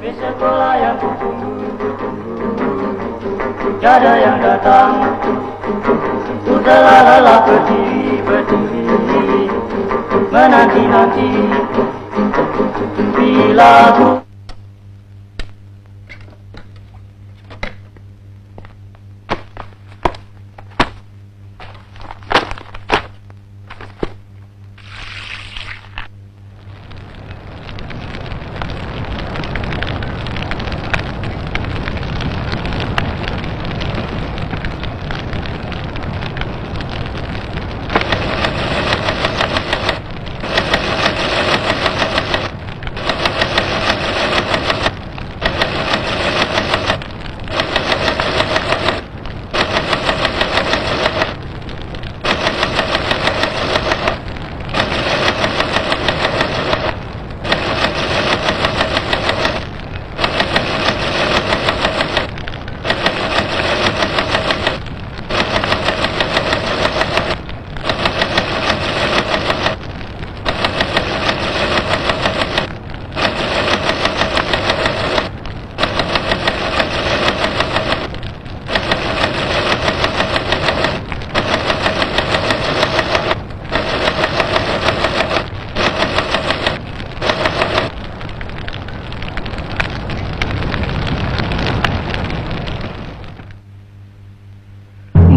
Di sekolah yang kutunggu, tiada yang datang. Ku telah lelah berdiri, menanti-nanti bila ku.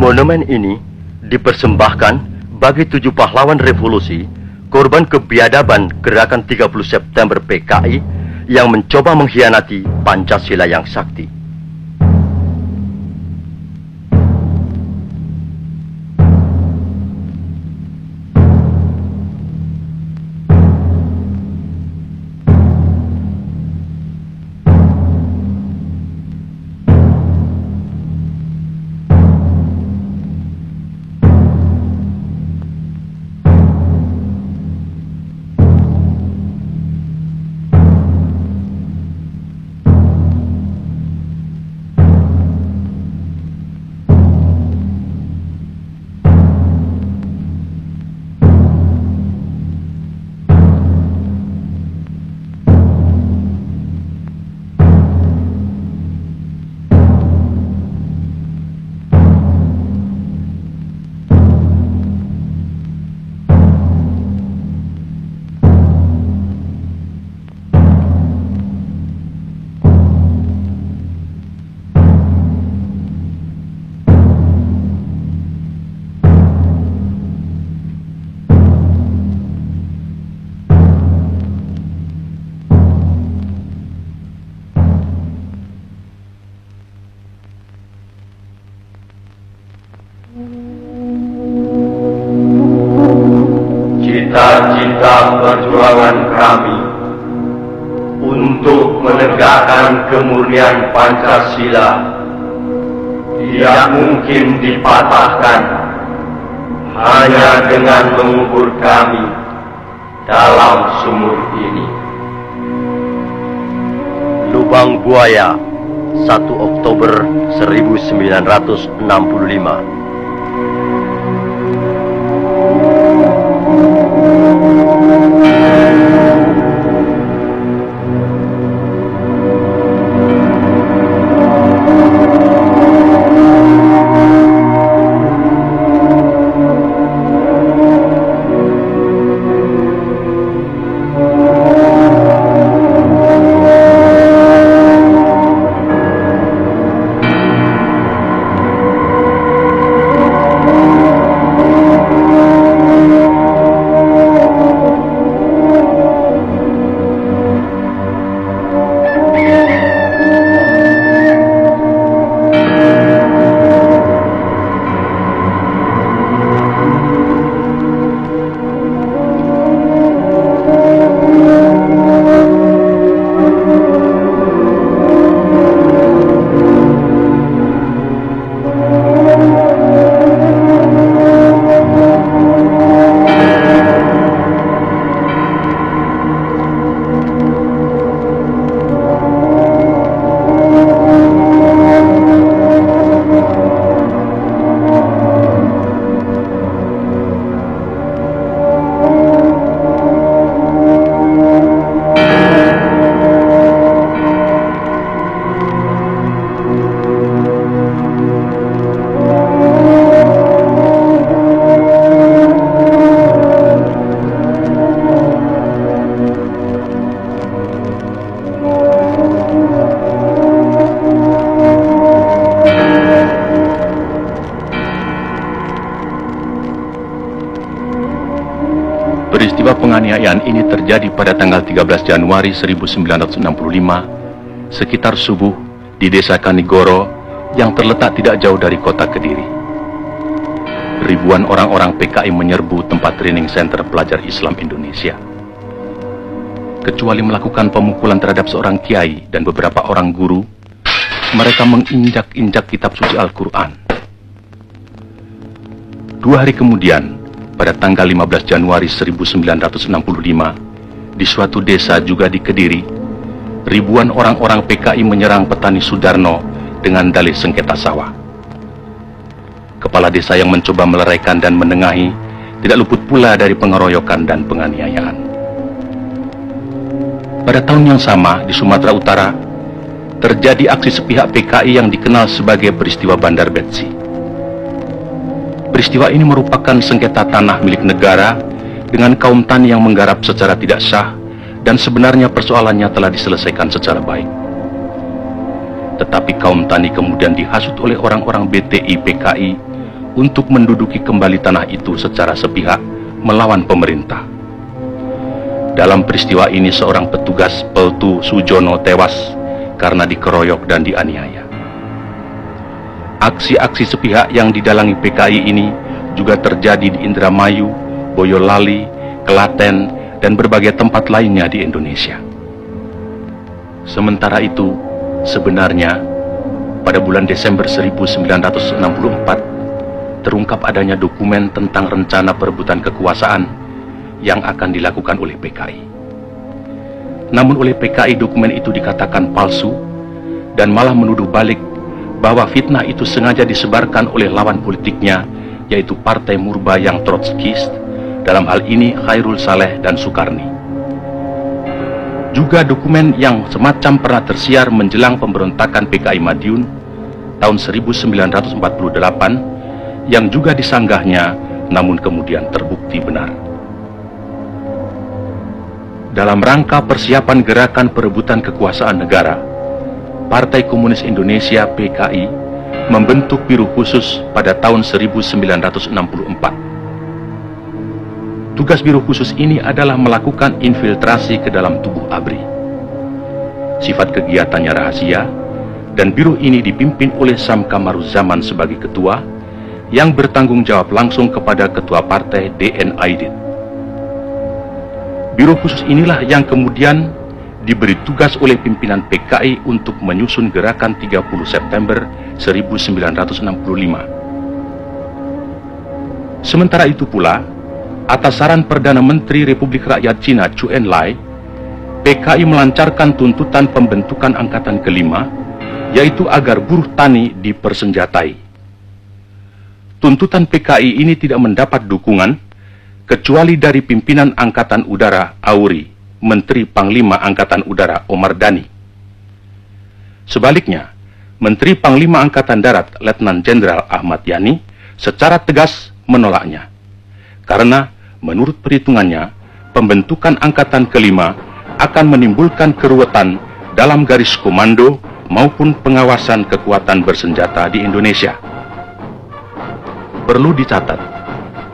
Monumen ini dipersembahkan bagi 7 pahlawan revolusi, korban kebiadaban gerakan 30 September PKI yang mencoba mengkhianati Pancasila yang sakti. Cita-cita perjuangan kami untuk menegakkan kemurnian Pancasila tidak mungkin dipatahkan hanya dengan mengubur kami dalam sumur ini. Lubang Buaya, 1 Oktober 1965. penganiayaan ini terjadi pada tanggal 13 Januari 1965, sekitar subuh di desa Kanigoro yang terletak tidak jauh dari kota Kediri. Ribuan orang-orang PKI menyerbu tempat training center pelajar Islam Indonesia. Kecuali melakukan pemukulan terhadap seorang kiai dan beberapa orang guru, mereka menginjak-injak kitab suci Al-Quran. 2 hari kemudian, pada tanggal 15 Januari 1965, di suatu desa juga di Kediri, ribuan orang-orang PKI menyerang petani Sudarno dengan dalih sengketa sawah. Kepala desa yang mencoba meleraikan dan menengahi tidak luput pula dari pengeroyokan dan penganiayaan. Pada tahun yang sama, di Sumatera Utara, terjadi aksi sepihak PKI yang dikenal sebagai peristiwa Bandar Betsi. Peristiwa ini merupakan sengketa tanah milik negara dengan kaum tani yang menggarap secara tidak sah, dan sebenarnya persoalannya telah diselesaikan secara baik. Tetapi kaum tani kemudian dihasut oleh orang-orang BTI PKI untuk menduduki kembali tanah itu secara sepihak melawan pemerintah. Dalam peristiwa ini seorang petugas Peltu Sujono tewas karena dikeroyok dan dianiaya. Aksi-aksi sepihak yang didalangi PKI ini juga terjadi di Indramayu, Boyolali, Klaten, dan berbagai tempat lainnya di Indonesia. Sementara itu, sebenarnya pada bulan Desember 1964 terungkap adanya dokumen tentang rencana perebutan kekuasaan yang akan dilakukan oleh PKI. Namun oleh PKI dokumen itu dikatakan palsu dan malah menuduh balik bahwa fitnah itu sengaja disebarkan oleh lawan politiknya, yaitu Partai Murba yang Trotskist, dalam hal ini Khairul Saleh dan Sukarni. Juga dokumen yang semacam pernah tersiar menjelang pemberontakan PKI Madiun tahun 1948 yang juga disanggahnya namun kemudian terbukti benar. Dalam rangka persiapan gerakan perebutan kekuasaan negara, Partai Komunis Indonesia PKI membentuk Biro Khusus pada tahun 1964. Tugas Biro Khusus ini adalah melakukan infiltrasi ke dalam tubuh ABRI. Sifat kegiatannya rahasia, dan biro ini dipimpin oleh Sam Kamaruzzaman sebagai ketua, yang bertanggung jawab langsung kepada ketua partai DN Aidit. Biro Khusus inilah yang kemudian diberi tugas oleh pimpinan PKI untuk menyusun gerakan 30 September 1965. Sementara itu pula, atas saran Perdana Menteri Republik Rakyat Cina Zhou Enlai, PKI melancarkan tuntutan pembentukan angkatan kelima, yaitu agar buruh tani dipersenjatai. Tuntutan PKI ini tidak mendapat dukungan kecuali dari pimpinan Angkatan Udara Auri, Menteri Panglima Angkatan Udara Omar Dhani. Sebaliknya, Menteri Panglima Angkatan Darat Letnan Jenderal Ahmad Yani secara tegas menolaknya. Karena menurut perhitungannya, pembentukan angkatan kelima akan menimbulkan keruwetan dalam garis komando maupun pengawasan kekuatan bersenjata di Indonesia. Perlu dicatat,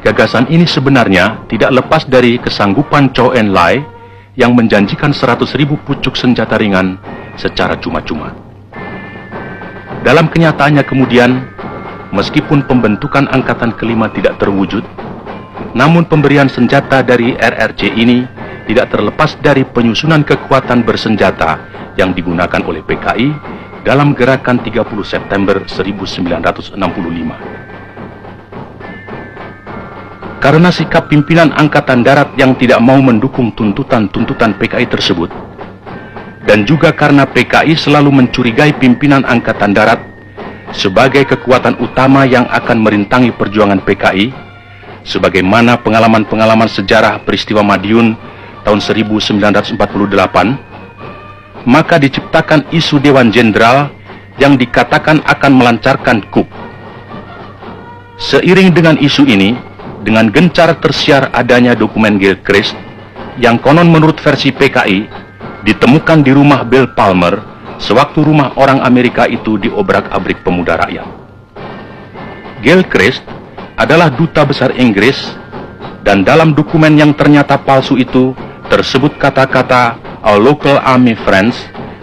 gagasan ini sebenarnya tidak lepas dari kesanggupan Zhou Enlai yang menjanjikan 100.000 pucuk senjata ringan secara cuma-cuma. Dalam kenyataannya kemudian, meskipun pembentukan angkatan kelima tidak terwujud, namun pemberian senjata dari RRC ini tidak terlepas dari penyusunan kekuatan bersenjata yang digunakan oleh PKI dalam gerakan 30 September 1965. Karena sikap pimpinan Angkatan Darat yang tidak mau mendukung tuntutan-tuntutan PKI tersebut, dan juga karena PKI selalu mencurigai pimpinan Angkatan Darat sebagai kekuatan utama yang akan merintangi perjuangan PKI, sebagaimana pengalaman-pengalaman sejarah peristiwa Madiun tahun 1948, maka diciptakan isu Dewan Jenderal yang dikatakan akan melancarkan coup. Seiring dengan isu ini, dengan gencar tersiar adanya dokumen Gilchrist yang konon menurut versi PKI ditemukan di rumah Bill Palmer sewaktu rumah orang Amerika itu diobrak-abrik pemuda rakyat. Gilchrist adalah duta besar Inggris Dan dalam dokumen yang ternyata palsu itu tersebut kata-kata "Our local army friends"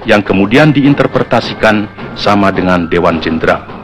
yang kemudian diinterpretasikan sama dengan Dewan Jenderal.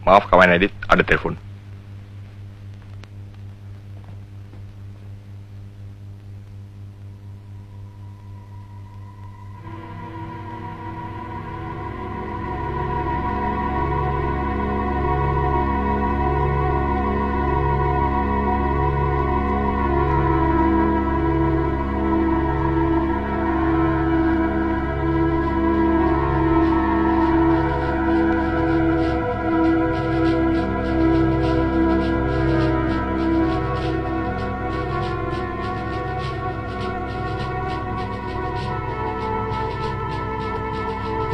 Maaf kawan edit, ada telepon.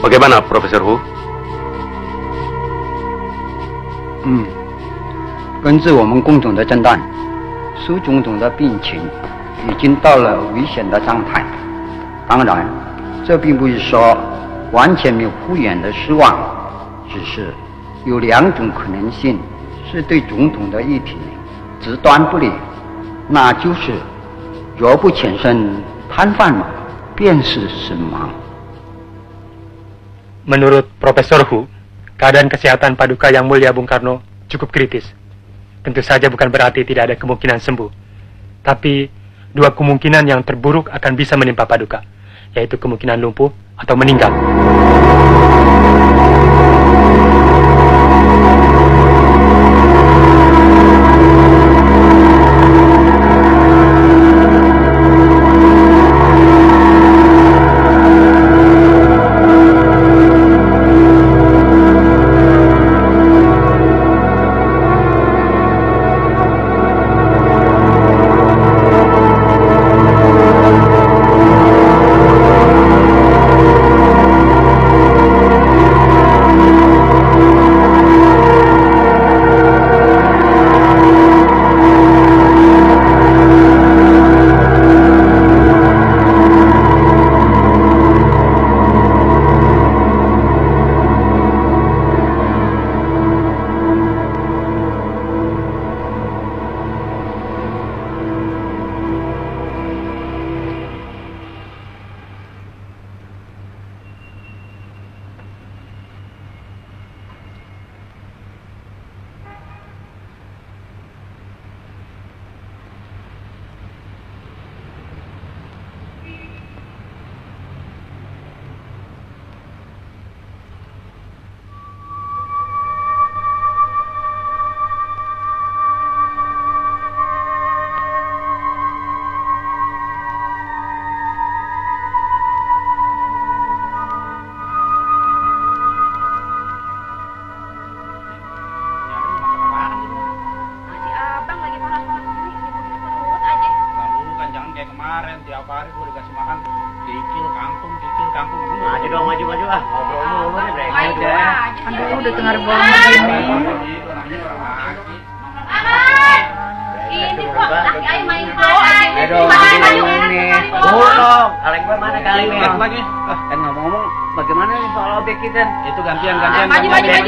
Bagaimana, Profesor Hu? 根据我们工种的诊断，苏总统的病情已经到了危险的状态。当然，这并不是说完全没有复原的希望，只是有2种可能性是对总统的议题极端不利，那就是若不全身瘫痪嘛，便是死亡。Menurut Profesor Hu, keadaan kesehatan Paduka Yang Mulia Bung Karno cukup kritis. Tentu saja bukan berarti tidak ada kemungkinan sembuh. Tapi 2 kemungkinan yang terburuk akan bisa menimpa Paduka, yaitu kemungkinan lumpuh atau meninggal.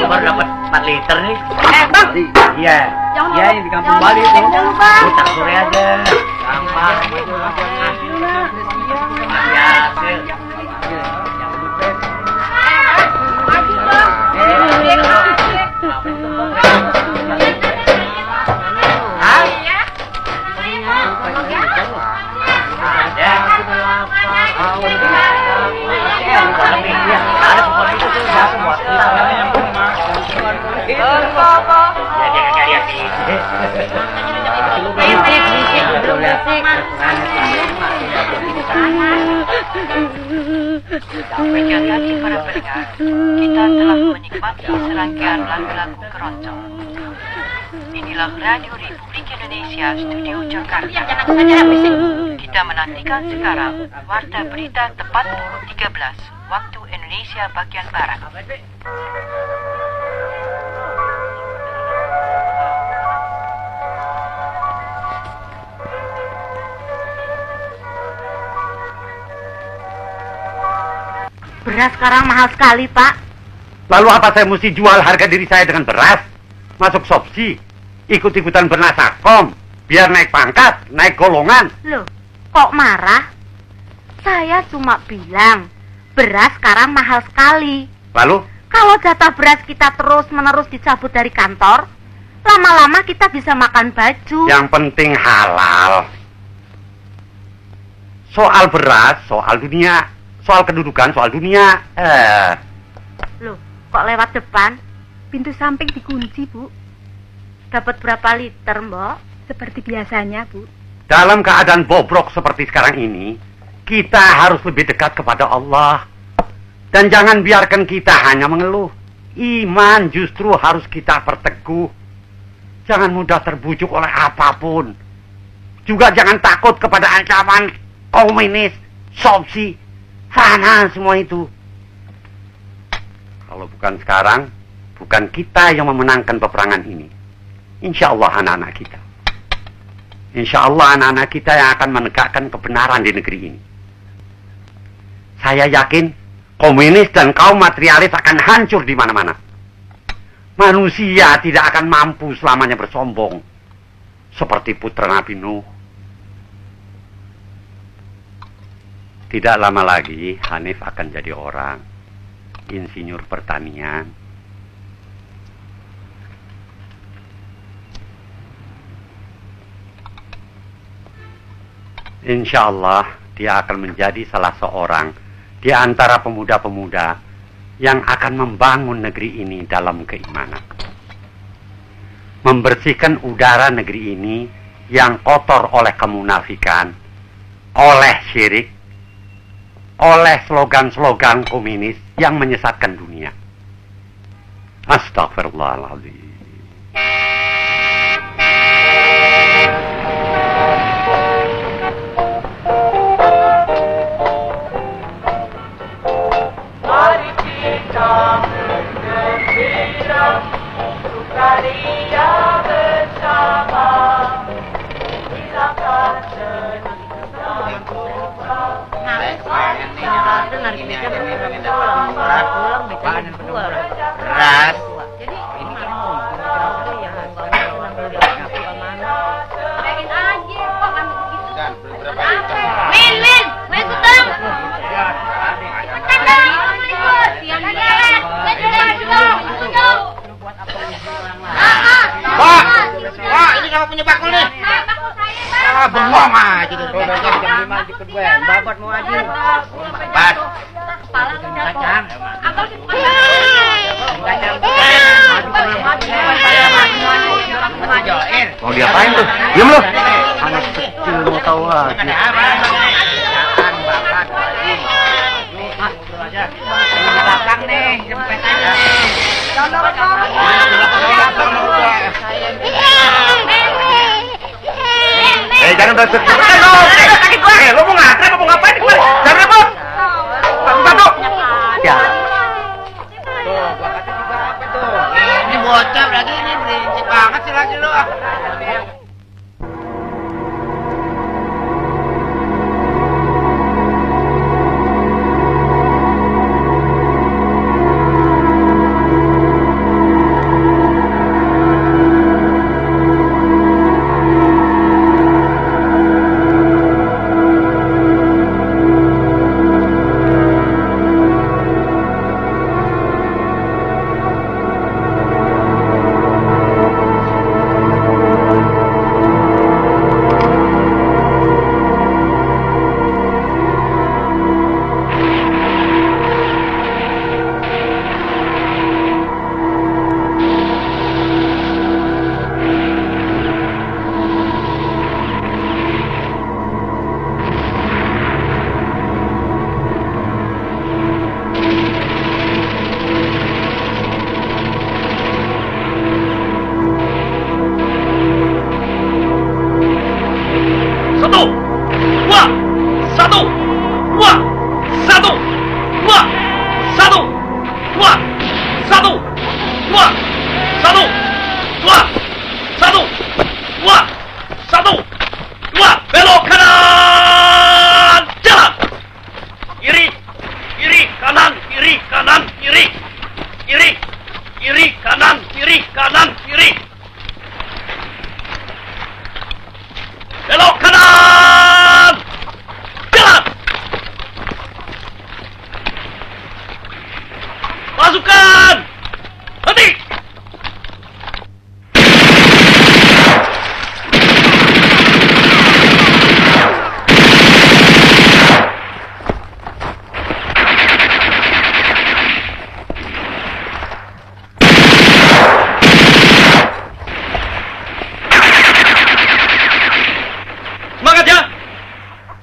Baru dapat 4 liter nih. Bang. Iya. Iya, yang di kampung Bali itu. Putar sore aja. Gampang. Masih hasil. Sekali lagi para pendengar, kita telah menikmati serangkaian lagu-lagu keroncong. Inilah Radio Republik Indonesia, Studio Jakarta. Kita menantikan sekarang Warta Berita tepat pukul 13 waktu Indonesia bagian Barat. Beras sekarang mahal sekali, Pak. Lalu apa saya mesti jual harga diri saya dengan beras? Masuk Sopsi, ikut-ikutan bernasakom, biar naik pangkat, naik golongan. Loh, kok marah? Saya cuma bilang, beras sekarang mahal sekali. Lalu? Kalau jatah beras kita terus-menerus dicabut dari kantor, lama-lama kita bisa makan baju. Yang penting halal. Soal beras, soal dunia. Soal kedudukan, soal dunia. Loh, kok lewat depan? Pintu samping dikunci, Bu. Dapat berapa liter, Mbok? Seperti biasanya, Bu. Dalam keadaan bobrok seperti sekarang ini, kita harus lebih dekat kepada Allah. Dan jangan biarkan kita hanya mengeluh. Iman justru harus kita perteguh. Jangan mudah terbujuk oleh apapun. Juga jangan takut kepada ancaman komunis, Sopsi, sana semua itu. Kalau bukan sekarang, bukan kita yang memenangkan peperangan ini. Insya Allah anak-anak kita. Insya Allah anak-anak kita yang akan menegakkan kebenaran di negeri ini. Saya yakin komunis dan kaum materialis akan hancur di mana-mana. Manusia tidak akan mampu selamanya bersombong seperti putra Nabi Nuh. Tidak lama lagi Hanif akan jadi orang insinyur pertanian. Insya Allah dia akan menjadi salah seorang di antara pemuda-pemuda yang akan membangun negeri ini dalam keimanan. Membersihkan udara negeri ini yang kotor oleh kemunafikan, oleh syirik, oleh slogan-slogan komunis yang menyesatkan dunia. Astagfirullahaladzim. Bengong aja tuh. Jam 5 ikut gue. Babat mau aja. Bat. Kacang. Mau diapain tuh? Diam lu. Anak kecil mau tahu aja. Belakang nih, jempet aja. Jangan bersek. Sakit gue. Lo mau ngantre mau ngapain di kemari? Jangan ribut. Satu-satu. Ya. Tuh, gua kata juga apa tuh? Ini bocah lagi ini berincik banget sih lagi lo.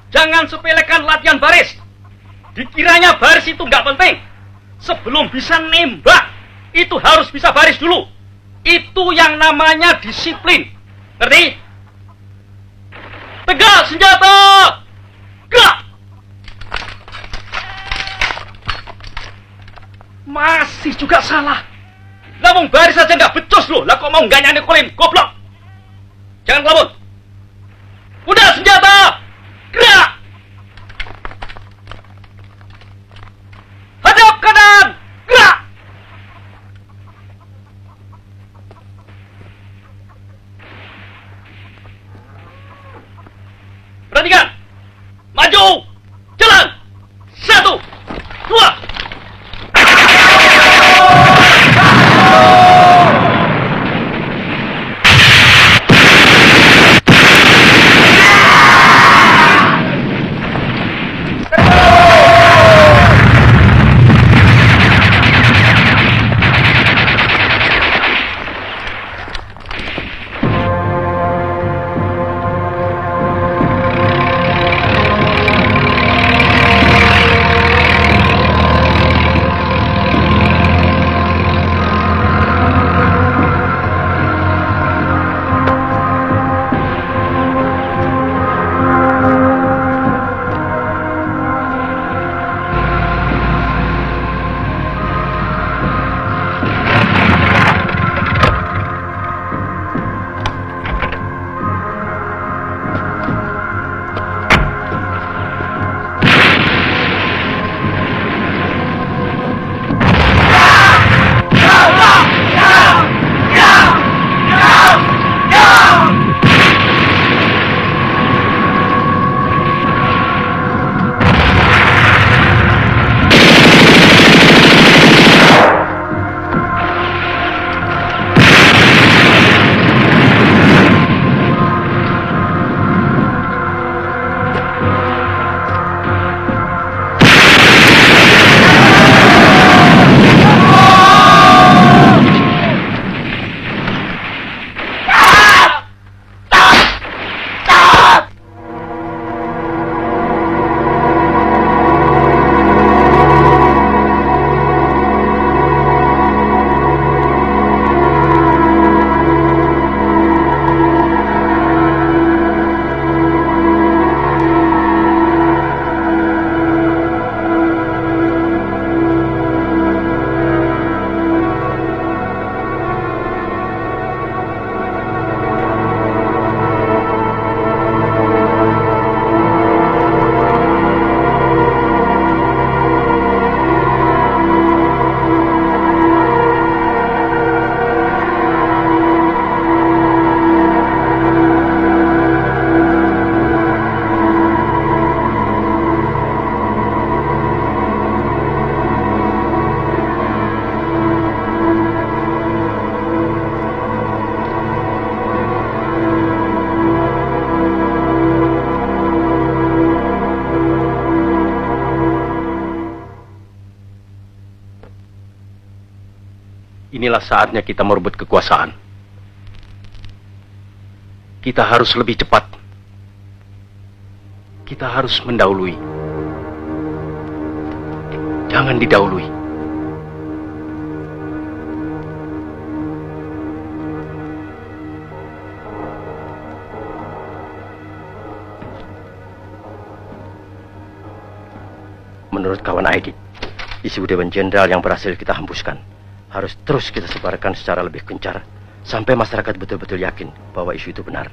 Jangan sepelekan latihan baris. Dikiranya baris itu nggak penting. Sebelum bisa nembak, itu harus bisa baris dulu. Itu yang namanya disiplin. Ngerti? Tegak senjata! Gerak! Masih juga salah. Lah wong baris aja nggak becus loh. Lah kok mau nggak nyekolin? Goblok! Jangan kelabut. Udah senjata! Gerak! Hadap kanan! Gerak! Perhatikan! Maju! Jalan! 1, 2. Inilah saatnya kita merebut kekuasaan. Kita harus lebih cepat. Kita harus mendahului. Jangan didahului. Menurut kawan Aidit, isu Dewan Jenderal yang berhasil kita hembuskan harus terus kita sebarkan secara lebih gencar sampai masyarakat betul-betul yakin bahwa isu itu benar.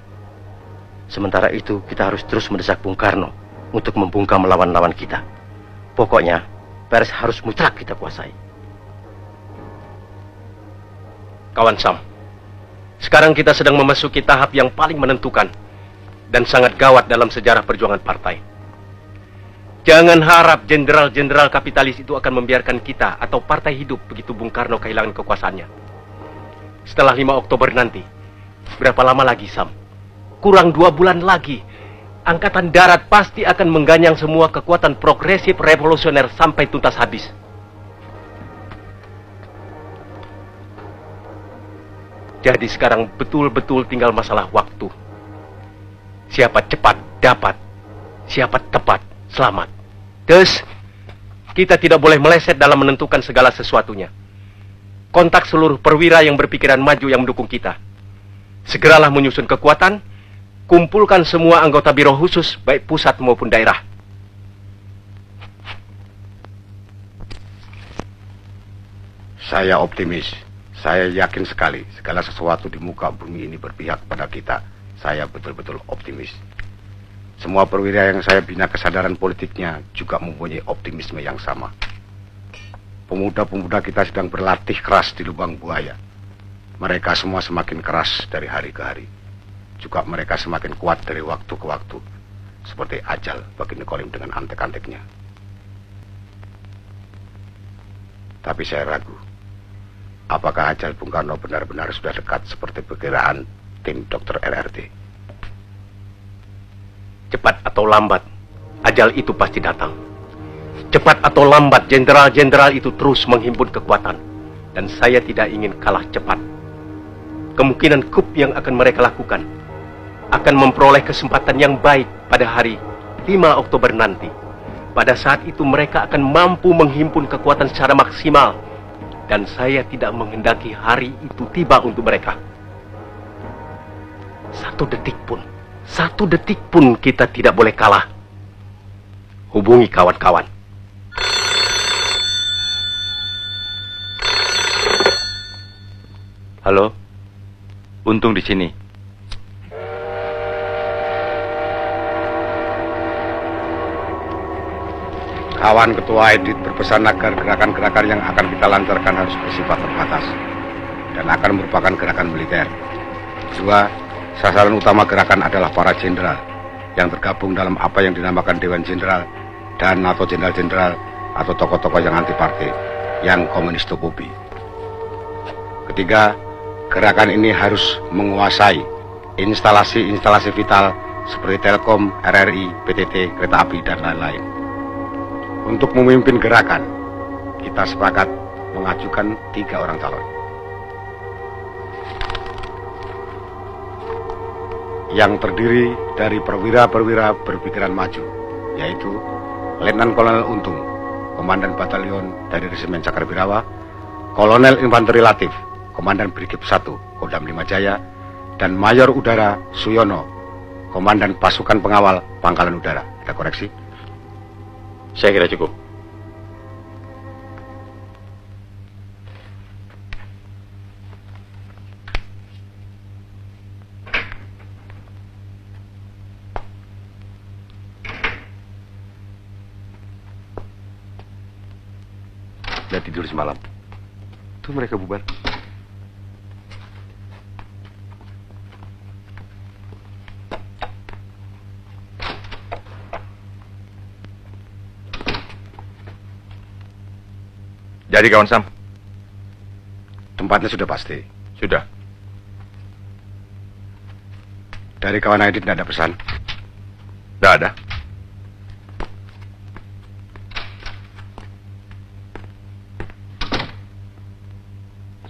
Sementara itu, kita harus terus mendesak Bung Karno untuk membungkam lawan-lawan kita. Pokoknya, pers harus mutlak kita kuasai. Kawan Sam, sekarang kita sedang memasuki tahap yang paling menentukan dan sangat gawat dalam sejarah perjuangan partai. Jangan harap jenderal-jenderal kapitalis itu akan membiarkan kita atau partai hidup begitu Bung Karno kehilangan kekuasaannya. Setelah 5 Oktober nanti, berapa lama lagi, Sam? Kurang 2 bulan lagi, Angkatan Darat pasti akan mengganyang semua kekuatan progresif revolusioner sampai tuntas habis. Jadi sekarang betul-betul tinggal masalah waktu. Siapa cepat dapat, siapa tepat selamat. Terus, kita tidak boleh meleset dalam menentukan segala sesuatunya. Kontak seluruh perwira yang berpikiran maju yang mendukung kita. Segeralah menyusun kekuatan, kumpulkan semua anggota biro khusus, baik pusat maupun daerah. Saya optimis. Saya yakin sekali segala sesuatu di muka bumi ini berpihak pada kita. Saya betul-betul optimis. Semua perwira yang saya bina kesadaran politiknya juga mempunyai optimisme yang sama. Pemuda-pemuda kita sedang berlatih keras di lubang buaya. Mereka semua semakin keras dari hari ke hari. Juga mereka semakin kuat dari waktu ke waktu. Seperti ajal bagi Nekolim dengan antek-anteknya. Tapi saya ragu, apakah ajal Bung Karno benar-benar sudah dekat seperti perkiraan tim Dr. RRT? Cepat atau lambat, ajal itu pasti datang. Cepat atau lambat, jenderal-jenderal itu terus menghimpun kekuatan. Dan saya tidak ingin kalah cepat. Kemungkinan coup yang akan mereka lakukan akan memperoleh kesempatan yang baik pada hari 5 Oktober nanti. Pada saat itu mereka akan mampu menghimpun kekuatan secara maksimal. Dan saya tidak menghendaki hari itu tiba untuk mereka. Satu detik pun kita tidak boleh kalah. Hubungi kawan-kawan. Halo, Untung di sini. Kawan Ketua Edit berpesan agar gerakan-gerakan yang akan kita lancarkan harus bersifat terbatas dan akan merupakan gerakan militer. Kedua, sasaran utama gerakan adalah para jenderal yang tergabung dalam apa yang dinamakan Dewan Jenderal dan atau jenderal-jenderal atau tokoh-tokoh yang anti partai, yang komunistofobi. Ketiga, gerakan ini harus menguasai instalasi-instalasi vital seperti Telkom, RRI, PTT, kereta api, dan lain-lain. Untuk memimpin gerakan, kita sepakat mengajukan 3 orang calon. Yang terdiri dari perwira-perwira berpikiran maju, yaitu Letnan Kolonel Untung, Komandan Batalion dari Resimen Cakrabirawa, Kolonel Infanteri Latif, Komandan Brigif 1, Kodam 5 Jaya, dan Mayor Udara Suyono, Komandan Pasukan Pengawal Pangkalan Udara. Ada koreksi? Saya kira cukup. Sudah tidur semalam. Tuh mereka bubar. Jadi kawan Sam? Tempatnya sudah pasti. Sudah. Dari kawan Aidit tidak ada pesan? Tidak ada.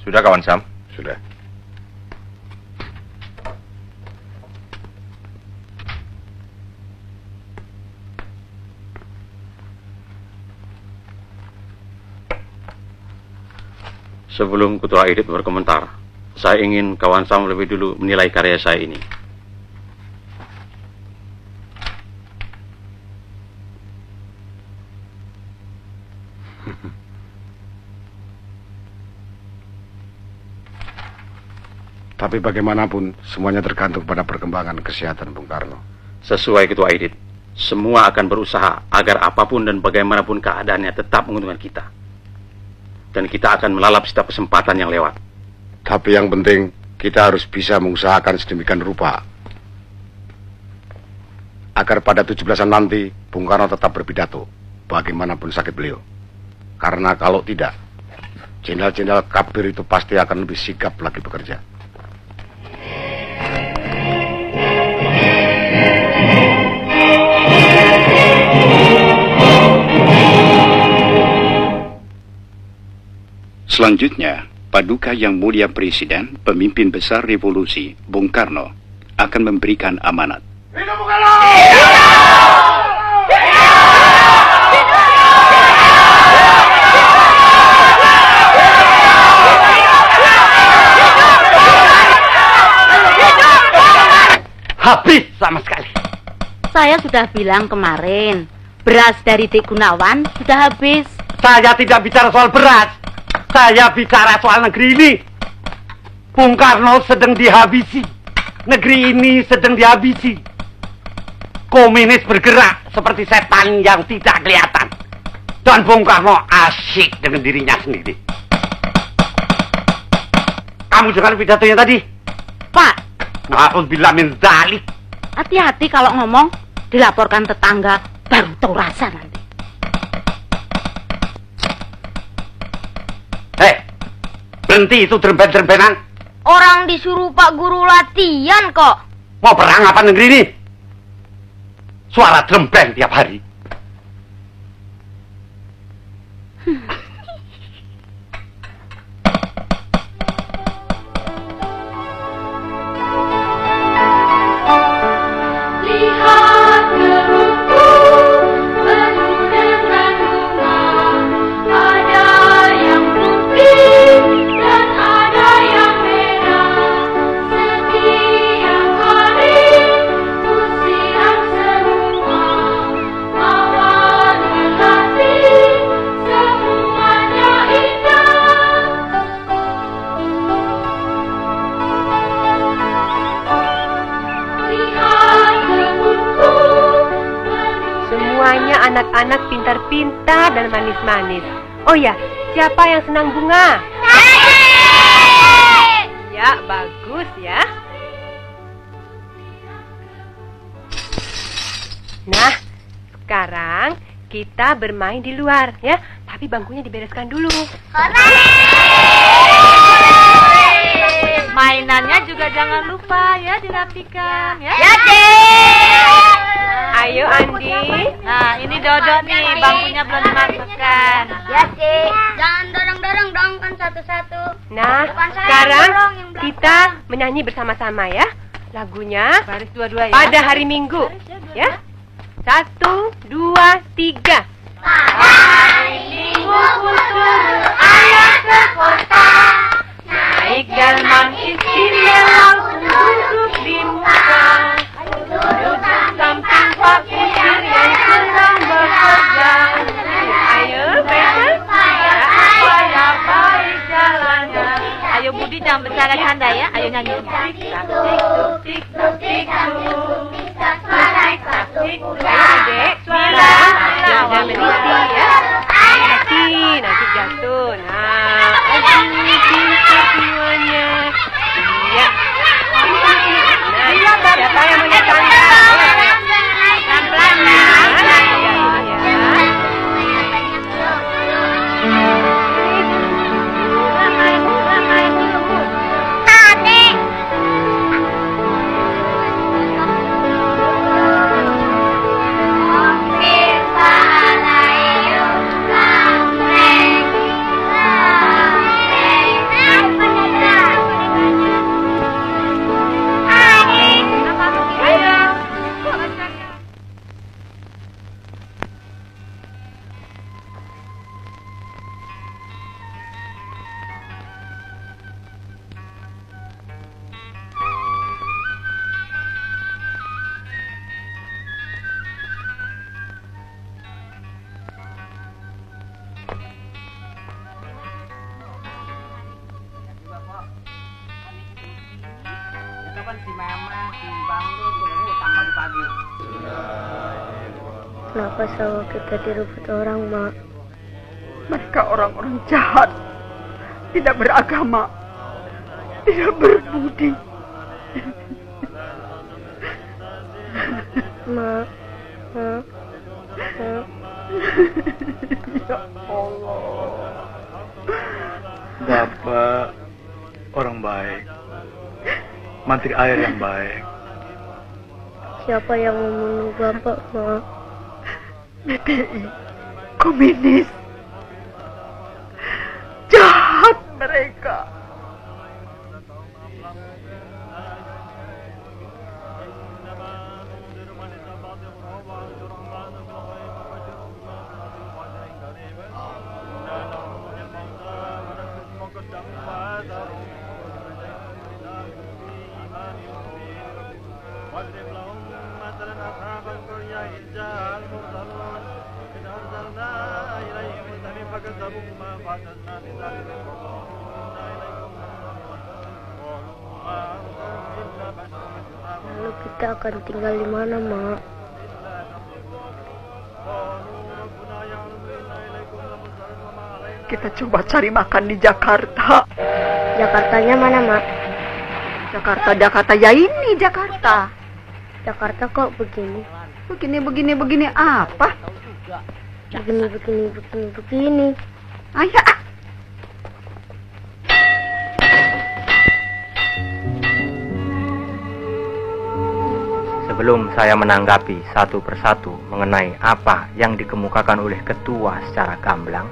Sudah kawan Sam? Sudah. Sebelum Ketua Edit berkomentar, saya ingin kawan Sam lebih dulu menilai karya saya ini. Tapi bagaimanapun, semuanya tergantung pada perkembangan kesehatan Bung Karno. Sesuai Ketua Edit, semua akan berusaha agar apapun dan bagaimanapun keadaannya tetap menguntungkan kita. Dan kita akan melalap setiap kesempatan yang lewat. Tapi yang penting, kita harus bisa mengusahakan sedemikian rupa agar pada 17-an nanti, Bung Karno tetap berpidato, bagaimanapun sakit beliau. Karena kalau tidak, jenderal-jenderal kabir itu pasti akan lebih sigap lagi bekerja. Selanjutnya, Paduka Yang Mulia Presiden, Pemimpin Besar Revolusi, Bung Karno, akan memberikan amanat. Hidup Bung Karno! Habis sama sekali. Saya sudah bilang kemarin, beras dari Dik Gunawan sudah habis. Saya tidak bicara soal beras. Saya bicara soal negeri ini. Bung Karno sedang dihabisi. Negeri ini sedang dihabisi. Komunis bergerak seperti setan yang tidak kelihatan. Dan Bung Karno asyik dengan dirinya sendiri. Kamu dengar pidatonya tadi? Pak, Na'udzubillah min dzalik. hati-hati kalau ngomong, dilaporkan tetangga, baru tahu rasa nanti. Berhenti itu derben-derbenan. Orang disuruh Pak Guru latihan kok. Mau perang apa negeri ini? Suara derben tiap hari. Anak-anak pintar-pintar dan manis-manis. Oh ya, siapa yang senang bunga? Ya, bagus ya. Nah, sekarang kita bermain di luar ya. Tapi bangkunya dibereskan dulu. Mainannya juga jangan lupa ya dirapikan ya. Ya, Dek. Ayo Andi. Nah, ini Dodo nih, bangkunya belum dimasukkan. Ya, Dek. Jangan dorong-dorong dong, kan satu-satu. Nah, sekarang kita menyanyi bersama-sama ya. Lagunya baris dua-dua ya. Pada hari Minggu. Ya. 1, 2, 3. Hari Minggu kusuruh ayah ke kota, naik delman istimewa duduk di muka, duduk samping Pak Kusir yang sedang bekerja. Ayo baik ya, baik jalannya. Ayo Budi jangan bercanda-canda ya. Ayo nyanyi. Tik tuk tik tuk. Ayo Dek, jangan meniti ya. Nanti jatuh. Nah, pintar semuanya. Iya. Nah, siapa yang mau naik tangga? Pelan-pelan ya. Kenapa sawah kita direbut orang, Mak? Mereka orang-orang jahat, tidak beragama, tidak berbudi. Mak. Ya Allah. Bapak orang baik, mantri air yang baik. Siapa yang membunuh Bapak, Mak? BPI, komunis, jahat mereka. Lalu kita akan tinggal di mana, Mak? kita coba cari makan di Jakarta. Jakartanya mana, Mak? Jakarta ya ini Jakarta. Jakarta kok begini? Begini apa? Begini. Ayah. Sebelum saya menanggapi satu persatu mengenai apa yang dikemukakan oleh ketua secara gamblang,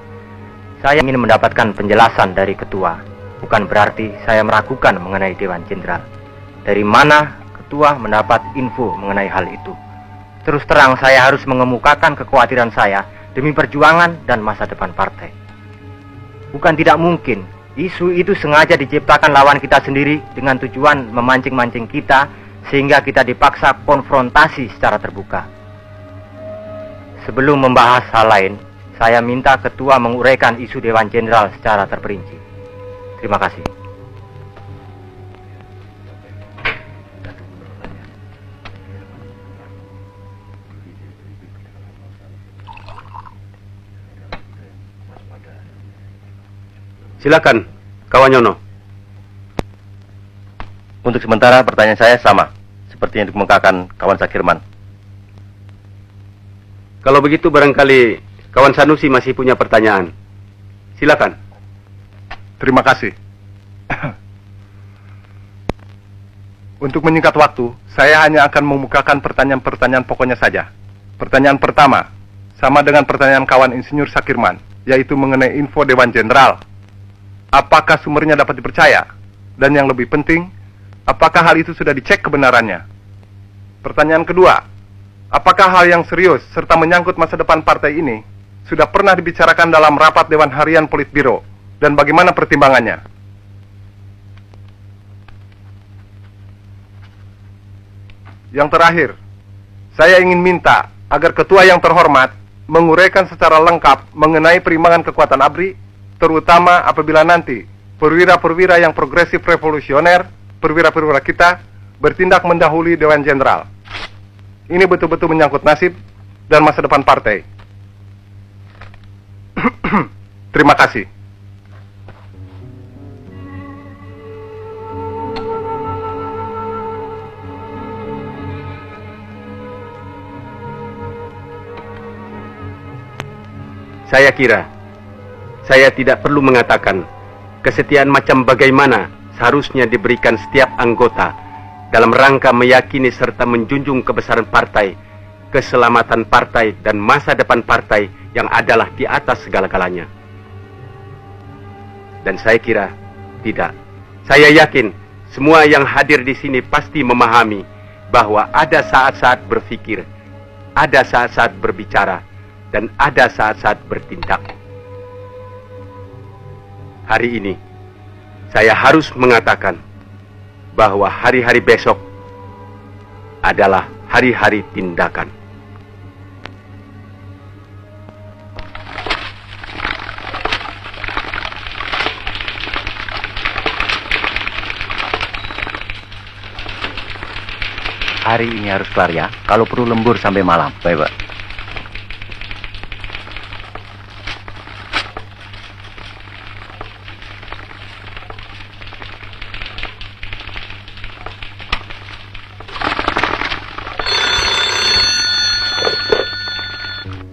saya ingin mendapatkan penjelasan dari ketua. Bukan berarti saya meragukan mengenai Dewan Jenderal. Dari mana ketua mendapat info mengenai hal itu? Terus terang saya harus mengemukakan kekhawatiran saya demi perjuangan dan masa depan partai. Bukan tidak mungkin isu itu sengaja diciptakan lawan kita sendiri dengan tujuan memancing-mancing kita sehingga kita dipaksa konfrontasi secara terbuka. Sebelum membahas hal lain, saya minta ketua menguraikan isu Dewan Jenderal secara terperinci. Terima kasih. Silakan, kawan Yono. Untuk sementara pertanyaan saya sama, seperti yang dikemukakan kawan Sakirman. Kalau begitu barangkali kawan Sanusi masih punya pertanyaan. Silakan. Terima kasih. Untuk menyingkat waktu, saya hanya akan memukakan pertanyaan-pertanyaan pokoknya saja. Pertanyaan pertama, sama dengan pertanyaan kawan Insinyur Sakirman, yaitu mengenai info Dewan Jenderal. Apakah sumbernya dapat dipercaya? Dan yang lebih penting, apakah hal itu sudah dicek kebenarannya? Pertanyaan kedua, apakah hal yang serius serta menyangkut masa depan partai ini sudah pernah dibicarakan dalam rapat Dewan Harian Politbiro? Dan bagaimana pertimbangannya? Yang terakhir, saya ingin minta agar ketua yang terhormat menguraikan secara lengkap mengenai perimbangan kekuatan ABRI, terutama apabila nanti perwira-perwira yang progresif revolusioner, perwira-perwira kita, bertindak mendahului Dewan Jenderal. Ini betul-betul menyangkut nasib dan masa depan partai. Terima kasih. Saya kira saya tidak perlu mengatakan kesetiaan macam bagaimana seharusnya diberikan setiap anggota dalam rangka meyakini serta menjunjung kebesaran partai, keselamatan partai, dan masa depan partai yang adalah di atas segala-galanya. Dan saya kira tidak. Saya yakin semua yang hadir di sini pasti memahami bahwa ada saat-saat berpikir, ada saat-saat berbicara, dan ada saat-saat bertindak. Hari ini, saya harus mengatakan bahwa hari-hari besok adalah hari-hari tindakan. Hari ini harus kelar ya, kalau perlu lembur sampai malam. Baik, Pak.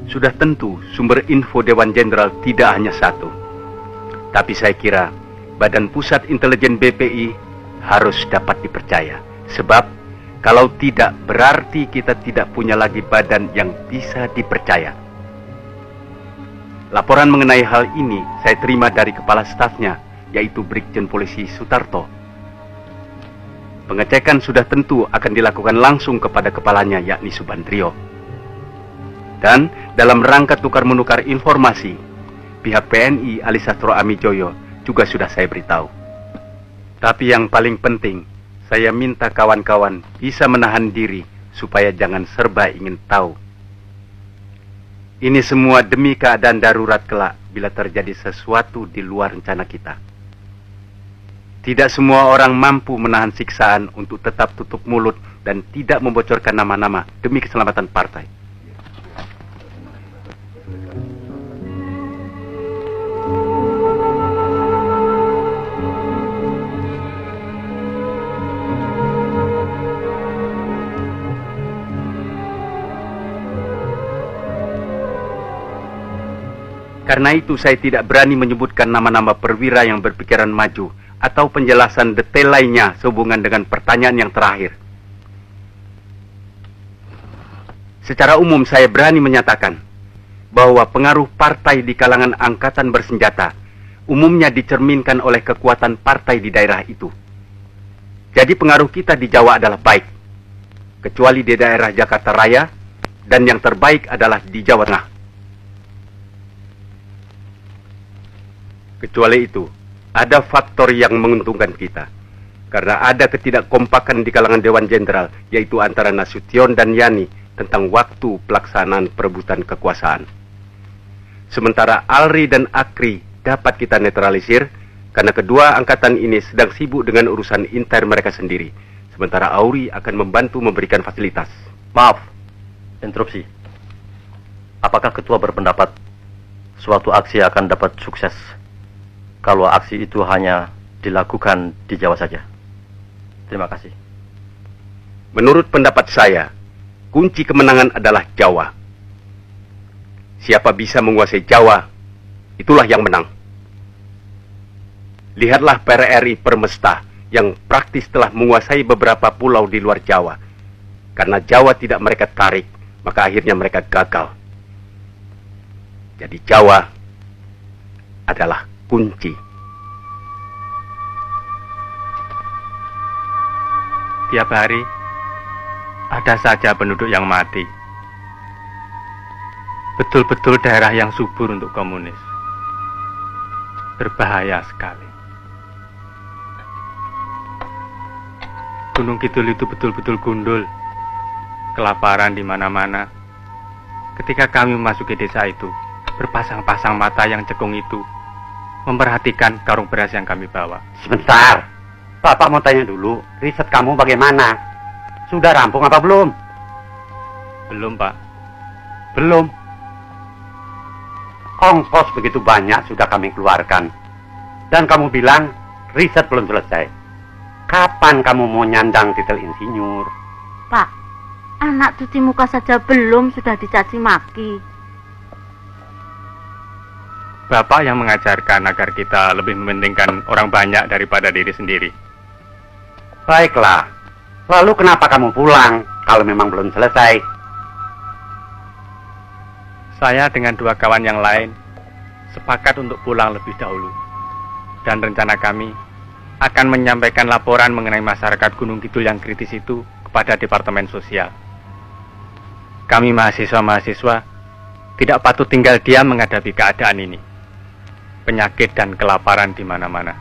Sudah tentu sumber info Dewan Jenderal tidak hanya satu. Tapi saya kira Badan Pusat Intelijen BPI harus dapat dipercaya. Sebab kalau tidak berarti kita tidak punya lagi badan yang bisa dipercaya. Laporan mengenai hal ini saya terima dari kepala stafnya, yaitu Brigjen Polisi Sutarto. Pengecekan sudah tentu akan dilakukan langsung kepada kepalanya, yakni Subandrio. Dan dalam rangka tukar-menukar informasi, pihak PNI Alisastro Amijoyo juga sudah saya beritahu. Tapi yang paling penting, saya minta kawan-kawan bisa menahan diri supaya jangan serba ingin tahu. Ini semua demi keadaan darurat kelak bila terjadi sesuatu di luar rencana kita. Tidak semua orang mampu menahan siksaan untuk tetap tutup mulut dan tidak membocorkan nama-nama demi keselamatan partai. Karena itu saya tidak berani menyebutkan nama-nama perwira yang berpikiran maju atau penjelasan detail lainnya sehubungan dengan pertanyaan yang terakhir. Secara umum saya berani menyatakan bahwa pengaruh partai di kalangan angkatan bersenjata umumnya dicerminkan oleh kekuatan partai di daerah itu. Jadi pengaruh kita di Jawa adalah baik, kecuali di daerah Jakarta Raya, dan yang terbaik adalah di Jawa Tengah. Kecuali itu, ada faktor yang menguntungkan kita. Karena ada ketidakkompakan di kalangan Dewan Jenderal, yaitu antara Nasution dan Yani tentang waktu pelaksanaan perebutan kekuasaan. Sementara Alri dan Akri dapat kita netralisir, karena kedua angkatan ini sedang sibuk dengan urusan intern mereka sendiri. Sementara Auri akan membantu memberikan fasilitas. Maaf, interupsi. Apakah ketua berpendapat suatu aksi akan dapat sukses kalau aksi itu hanya dilakukan di Jawa saja? Terima kasih. Menurut pendapat saya, kunci kemenangan adalah Jawa. Siapa bisa menguasai Jawa, itulah yang menang. Lihatlah PRRI Permesta yang praktis telah menguasai beberapa pulau di luar Jawa. Karena Jawa tidak mereka tarik, maka akhirnya mereka gagal. Jadi Jawa adalah kunci. Tiap hari ada saja penduduk yang mati. Betul-betul daerah yang subur untuk komunis. Berbahaya sekali. Gunung Kidul itu betul-betul gundul. Kelaparan di mana-mana. Ketika kami memasuki desa itu, berpasang-pasang mata yang cekung itu memperhatikan karung beras yang kami bawa. Sebentar, Bapak mau tanya dulu, riset kamu bagaimana? Sudah rampung apa belum? Belum, Pak. Belum. Ongkos begitu banyak sudah kami keluarkan. Dan kamu bilang riset belum selesai. Kapan kamu mau nyandang titel insinyur? Pak, anak cuci muka saja belum sudah dicaci maki. Bapak yang mengajarkan agar kita lebih mementingkan orang banyak daripada diri sendiri. Baiklah. Lalu kenapa kamu pulang kalau memang belum selesai? Saya dengan dua kawan yang lain sepakat untuk pulang lebih dahulu. Dan rencana kami akan menyampaikan laporan mengenai masyarakat Gunung Kidul yang kritis itu kepada Departemen Sosial. Kami mahasiswa-mahasiswa tidak patut tinggal diam menghadapi keadaan ini. Penyakit dan kelaparan di mana-mana.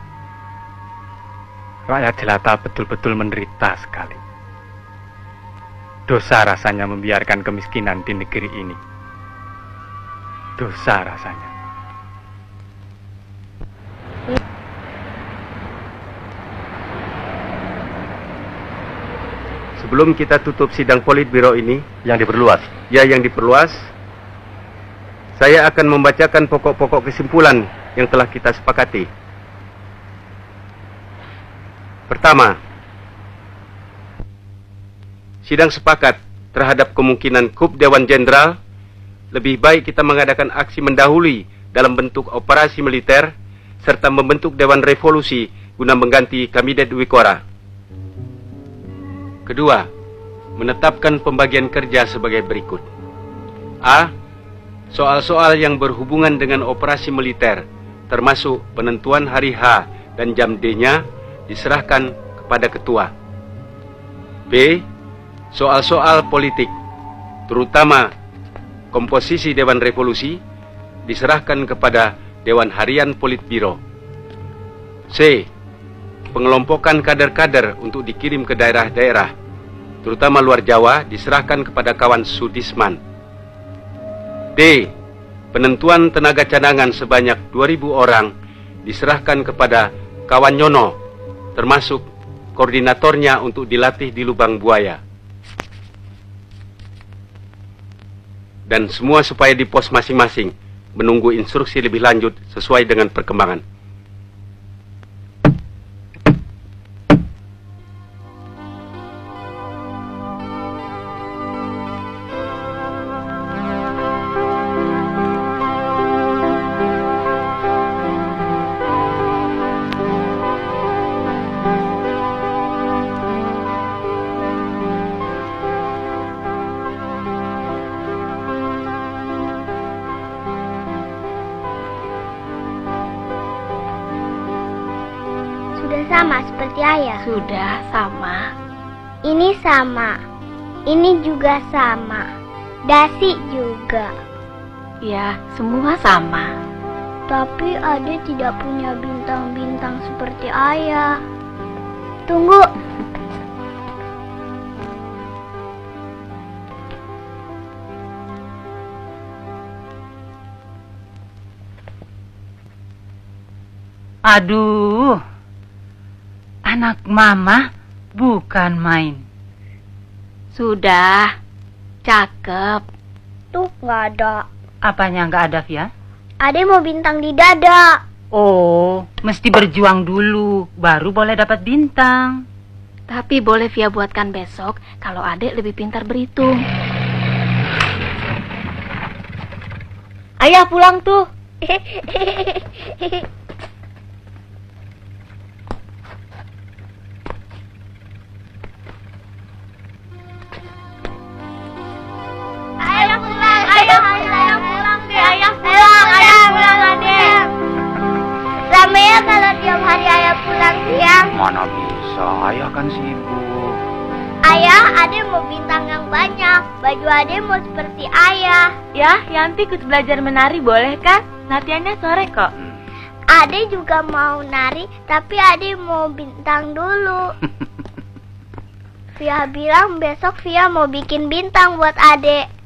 Rakyat jelata betul-betul menderita sekali. Dosa rasanya membiarkan kemiskinan di negeri ini. Dosa rasanya. Sebelum kita tutup sidang Politbiro ini, yang diperluas. Ya, yang diperluas. Saya akan membacakan pokok-pokok kesimpulan yang telah kita sepakati. Pertama, sidang sepakat terhadap kemungkinan kup Dewan Jenderal. Lebih baik kita mengadakan aksi mendahului dalam bentuk operasi militer serta membentuk Dewan Revolusi guna mengganti Kabinet Wikora. Kedua, menetapkan pembagian kerja sebagai berikut. A. Soal-soal yang berhubungan dengan operasi militer, termasuk penentuan hari H dan jam D-nya, diserahkan kepada ketua. B. Soal-soal politik, terutama komposisi Dewan Revolusi, diserahkan kepada Dewan Harian Politbiro. C. Pengelompokan kader-kader untuk dikirim ke daerah-daerah, terutama luar Jawa, diserahkan kepada kawan Sudisman. D. Penentuan tenaga cadangan sebanyak 2.000 orang diserahkan kepada kawan Nyono, termasuk koordinatornya untuk dilatih di Lubang Buaya. Dan semua supaya di pos masing-masing menunggu instruksi lebih lanjut sesuai dengan perkembangan. sama seperti ayah? Sudah sama. Ini sama. Ini juga sama. Dasi juga. Ya, semua sama. Tapi Ade tidak punya bintang-bintang seperti ayah. Tunggu. Aduh, anak mama bukan main. Sudah, cakep. Tuh, nggak ada. Apanya nggak ada, Via? Ade mau bintang di dada. Oh, mesti berjuang dulu, baru boleh dapat bintang. Tapi boleh Via buatkan besok kalau Adek lebih pintar berhitung. Ayah pulang tuh. Ayah pulang, ayah pulang deh, ayah pulang Ade. Rame ya kalau tiap hari ayah pulang siang. Mana bisa, ayah kan sibuk. Ayah, Ade mau bintang yang banyak. Baju Ade mau seperti ayah. Ya, Yanti ikut belajar menari boleh kan? Latihannya sore kok. Ade juga mau nari, tapi Ade mau bintang dulu. Via bilang besok Via mau bikin bintang buat Ade.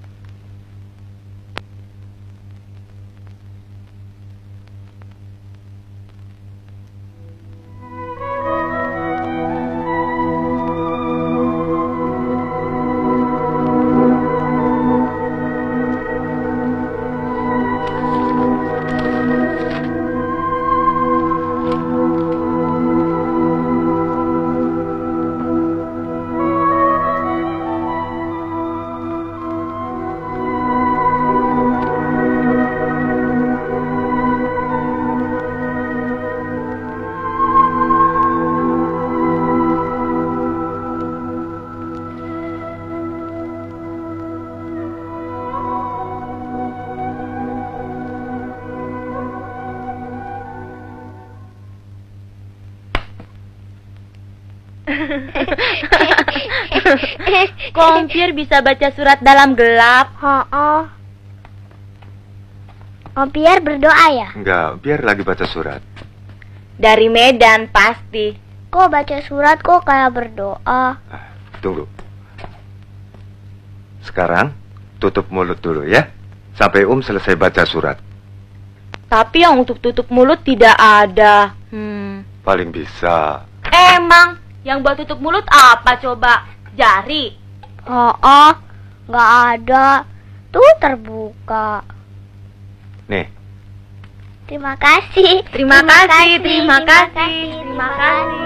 Kompir bisa baca surat dalam gelap. Biar berdoa ya? Enggak, biar lagi baca surat. Dari Medan pasti. Kok baca surat kok kayak berdoa? Tunggu. Sekarang tutup mulut dulu ya, sampai selesai baca surat. Tapi yang untuk tutup mulut tidak ada. Paling bisa. Emang yang buat tutup mulut apa coba? Jari? Nggak ada. Tuh terbuka. Nih. Terima kasih. Terima kasih. Terima kasih.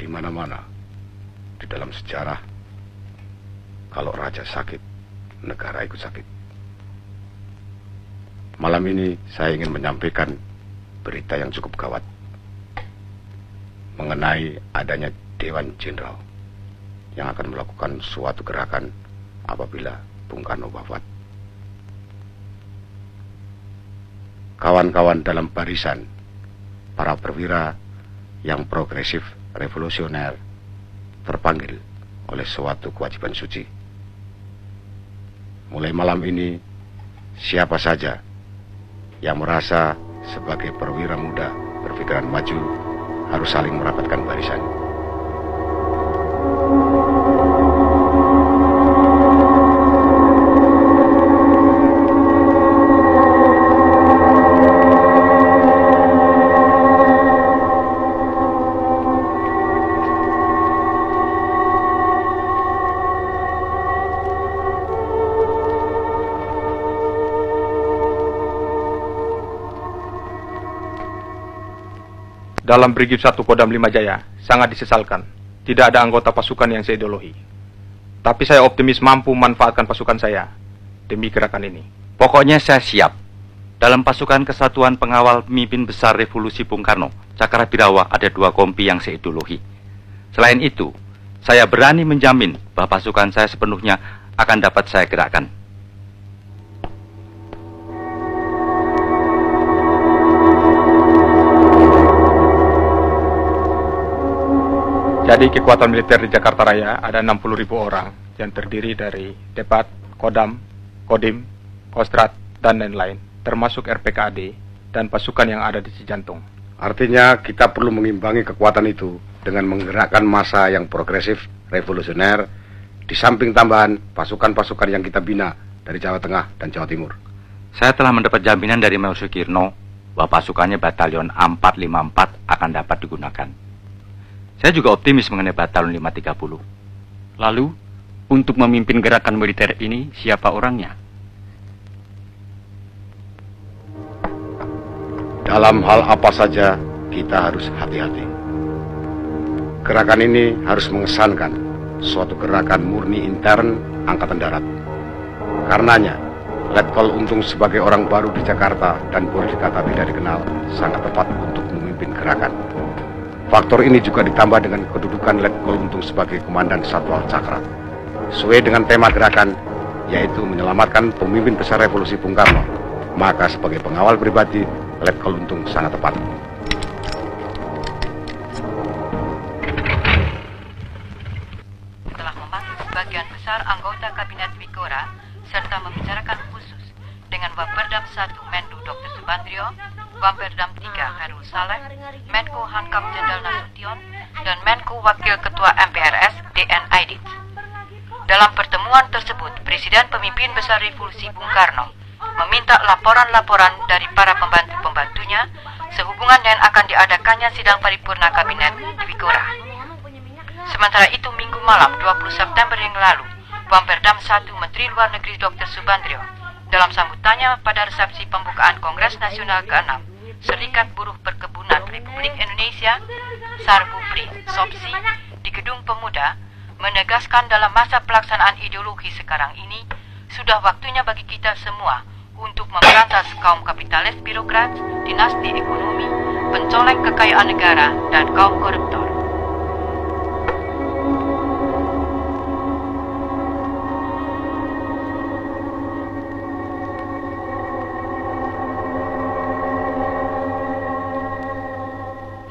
Di mana-mana di dalam sejarah, kalau raja sakit, negara ikut sakit. Malam ini saya ingin menyampaikan berita yang cukup gawat mengenai adanya Dewan Jenderal yang akan melakukan suatu gerakan apabila Bung Karno wafat. Kawan-kawan dalam barisan, para perwira yang progresif revolusioner terpanggil oleh suatu kewajiban suci. Mulai malam ini, siapa saja yang merasa sebagai perwira muda berpikiran maju harus saling merapatkan barisan. Dalam Brigif 1 Kodam 5 Jaya, sangat disesalkan, tidak ada anggota pasukan yang seideologi. Tapi saya optimis mampu memanfaatkan pasukan saya demi gerakan ini. Pokoknya saya siap. Dalam pasukan Kesatuan Pengawal Pemimpin Besar Revolusi Bung Karno, Cakrabirawa ada 2 kompi yang seideologi. Selain itu, saya berani menjamin bahwa pasukan saya sepenuhnya akan dapat saya gerakkan. Jadi kekuatan militer di Jakarta Raya ada 60.000 orang yang terdiri dari Depat, Kodam, Kodim, Kostrat, dan lain-lain, termasuk RPKAD dan pasukan yang ada di Cijantung. Artinya kita perlu mengimbangi kekuatan itu dengan menggerakkan massa yang progresif, revolusioner, di samping tambahan pasukan-pasukan yang kita bina dari Jawa Tengah dan Jawa Timur. Saya telah mendapat jaminan dari Major Sukirno bahwa pasukannya Batalion 454 akan dapat digunakan. Saya juga optimis mengenai Batalion 530. Lalu, untuk memimpin gerakan militer ini, siapa orangnya? Dalam hal apa saja, kita harus hati-hati. Gerakan ini harus mengesankan suatu gerakan murni intern Angkatan Darat. Karenanya, Letkol Untung sebagai orang baru di Jakarta dan boleh dikata tidak dikenal, sangat tepat untuk memimpin gerakan. Faktor ini juga ditambah dengan kedudukan Letkol Untung sebagai Komandan Satwal Cakra. Sesuai dengan tema gerakan, yaitu menyelamatkan pemimpin besar revolusi Bung Karno, maka sebagai pengawal pribadi, Letkol Untung sangat tepat. Setelah memanggil sebagian besar anggota Kabinet Wikora, serta membicarakan khusus dengan Waperdam 1 Menlu Dr. Subandrio, Waperdam 3 Khairul Saleh, Menko Hankam Jenderal Nasution, dan Menko Wakil Ketua MPRS DN Aidit. Dalam pertemuan tersebut, Presiden Pemimpin Besar Revolusi Bung Karno meminta laporan-laporan dari para pembantu-pembantunya sehubungan dengan akan diadakannya sidang paripurna Kabinet Wikora. Sementara itu, Minggu malam 20 September yang lalu, Waperdam 1 Menteri Luar Negeri Dr. Subandrio dalam sambutannya pada resepsi pembukaan Kongres Nasional ke-6 Serikat Buruh Perkebunan Republik Indonesia Sarbupri Sopsi di Gedung Pemuda menegaskan dalam masa pelaksanaan ideologi sekarang ini sudah waktunya bagi kita semua untuk memberantas kaum kapitalis birokrat, dinasti ekonomi, pencoleng kekayaan negara, dan kaum koruptor.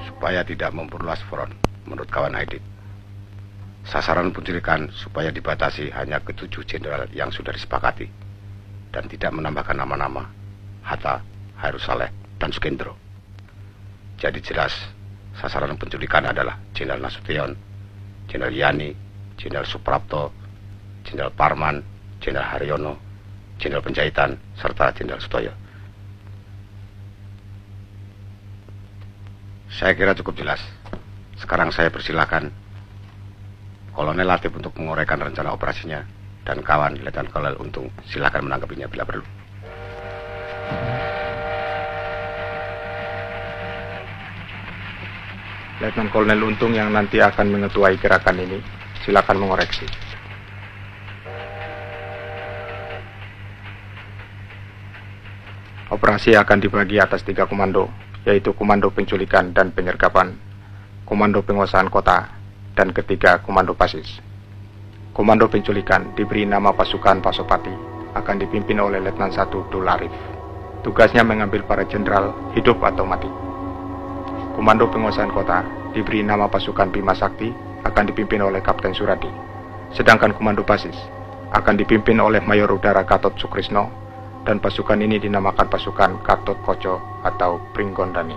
Supaya tidak memperluas front, menurut kawan Aidit, sasaran penculikan supaya dibatasi hanya ke 7 jenderal yang sudah disepakati dan tidak menambahkan nama-nama Hatta, Khairul Saleh, dan Sukendro. Jadi jelas sasaran penculikan adalah Jenderal Nasution, Jenderal Yani, Jenderal Suprapto, Jenderal Parman, Jenderal Haryono, Jenderal Penjahitan, serta Jenderal Sutoyo. Saya kira cukup jelas. Sekarang saya persilakan Kolonel Latif untuk menguraikan rencana operasinya, dan kawan Letnan Kolonel Untung silakan menanggapinya bila perlu. Letnan Kolonel Untung yang nanti akan mengetuai gerakan ini, silakan mengoreksi. Operasi akan dibagi atas 3 komando, yaitu Komando Penculikan dan Penyergapan, Komando Penguasaan Kota, dan ketiga Komando Pasis. Komando Penculikan diberi nama Pasukan Pasopati, akan dipimpin oleh Letnan 1 Dul Arif. Tugasnya mengambil para jenderal hidup atau mati. Komando Penguasaan Kota diberi nama pasukan Bima Sakti akan dipimpin oleh Kapten Suradi. Sedangkan Komando Basis akan dipimpin oleh Mayor Udara Gatot Sukrisno dan pasukan ini dinamakan pasukan Gatot Koco atau Pringgondani.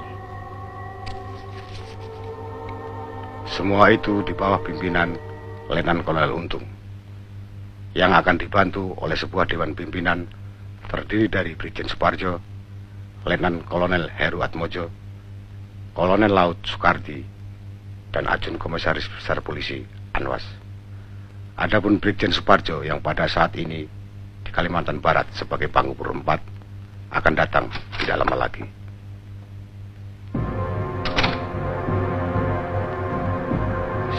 Semua itu di bawah pimpinan Letnan Kolonel Untung yang akan dibantu oleh sebuah dewan pimpinan terdiri dari Brigjen Suparjo, Letnan Kolonel Heru Atmojo, Kolonel Laut Soekardi, dan Ajun Komisaris Besar Polisi Anwas. Adapun Brigjen Suparjo yang pada saat ini di Kalimantan Barat sebagai Pangupur 4 akan datang tidak lama lagi.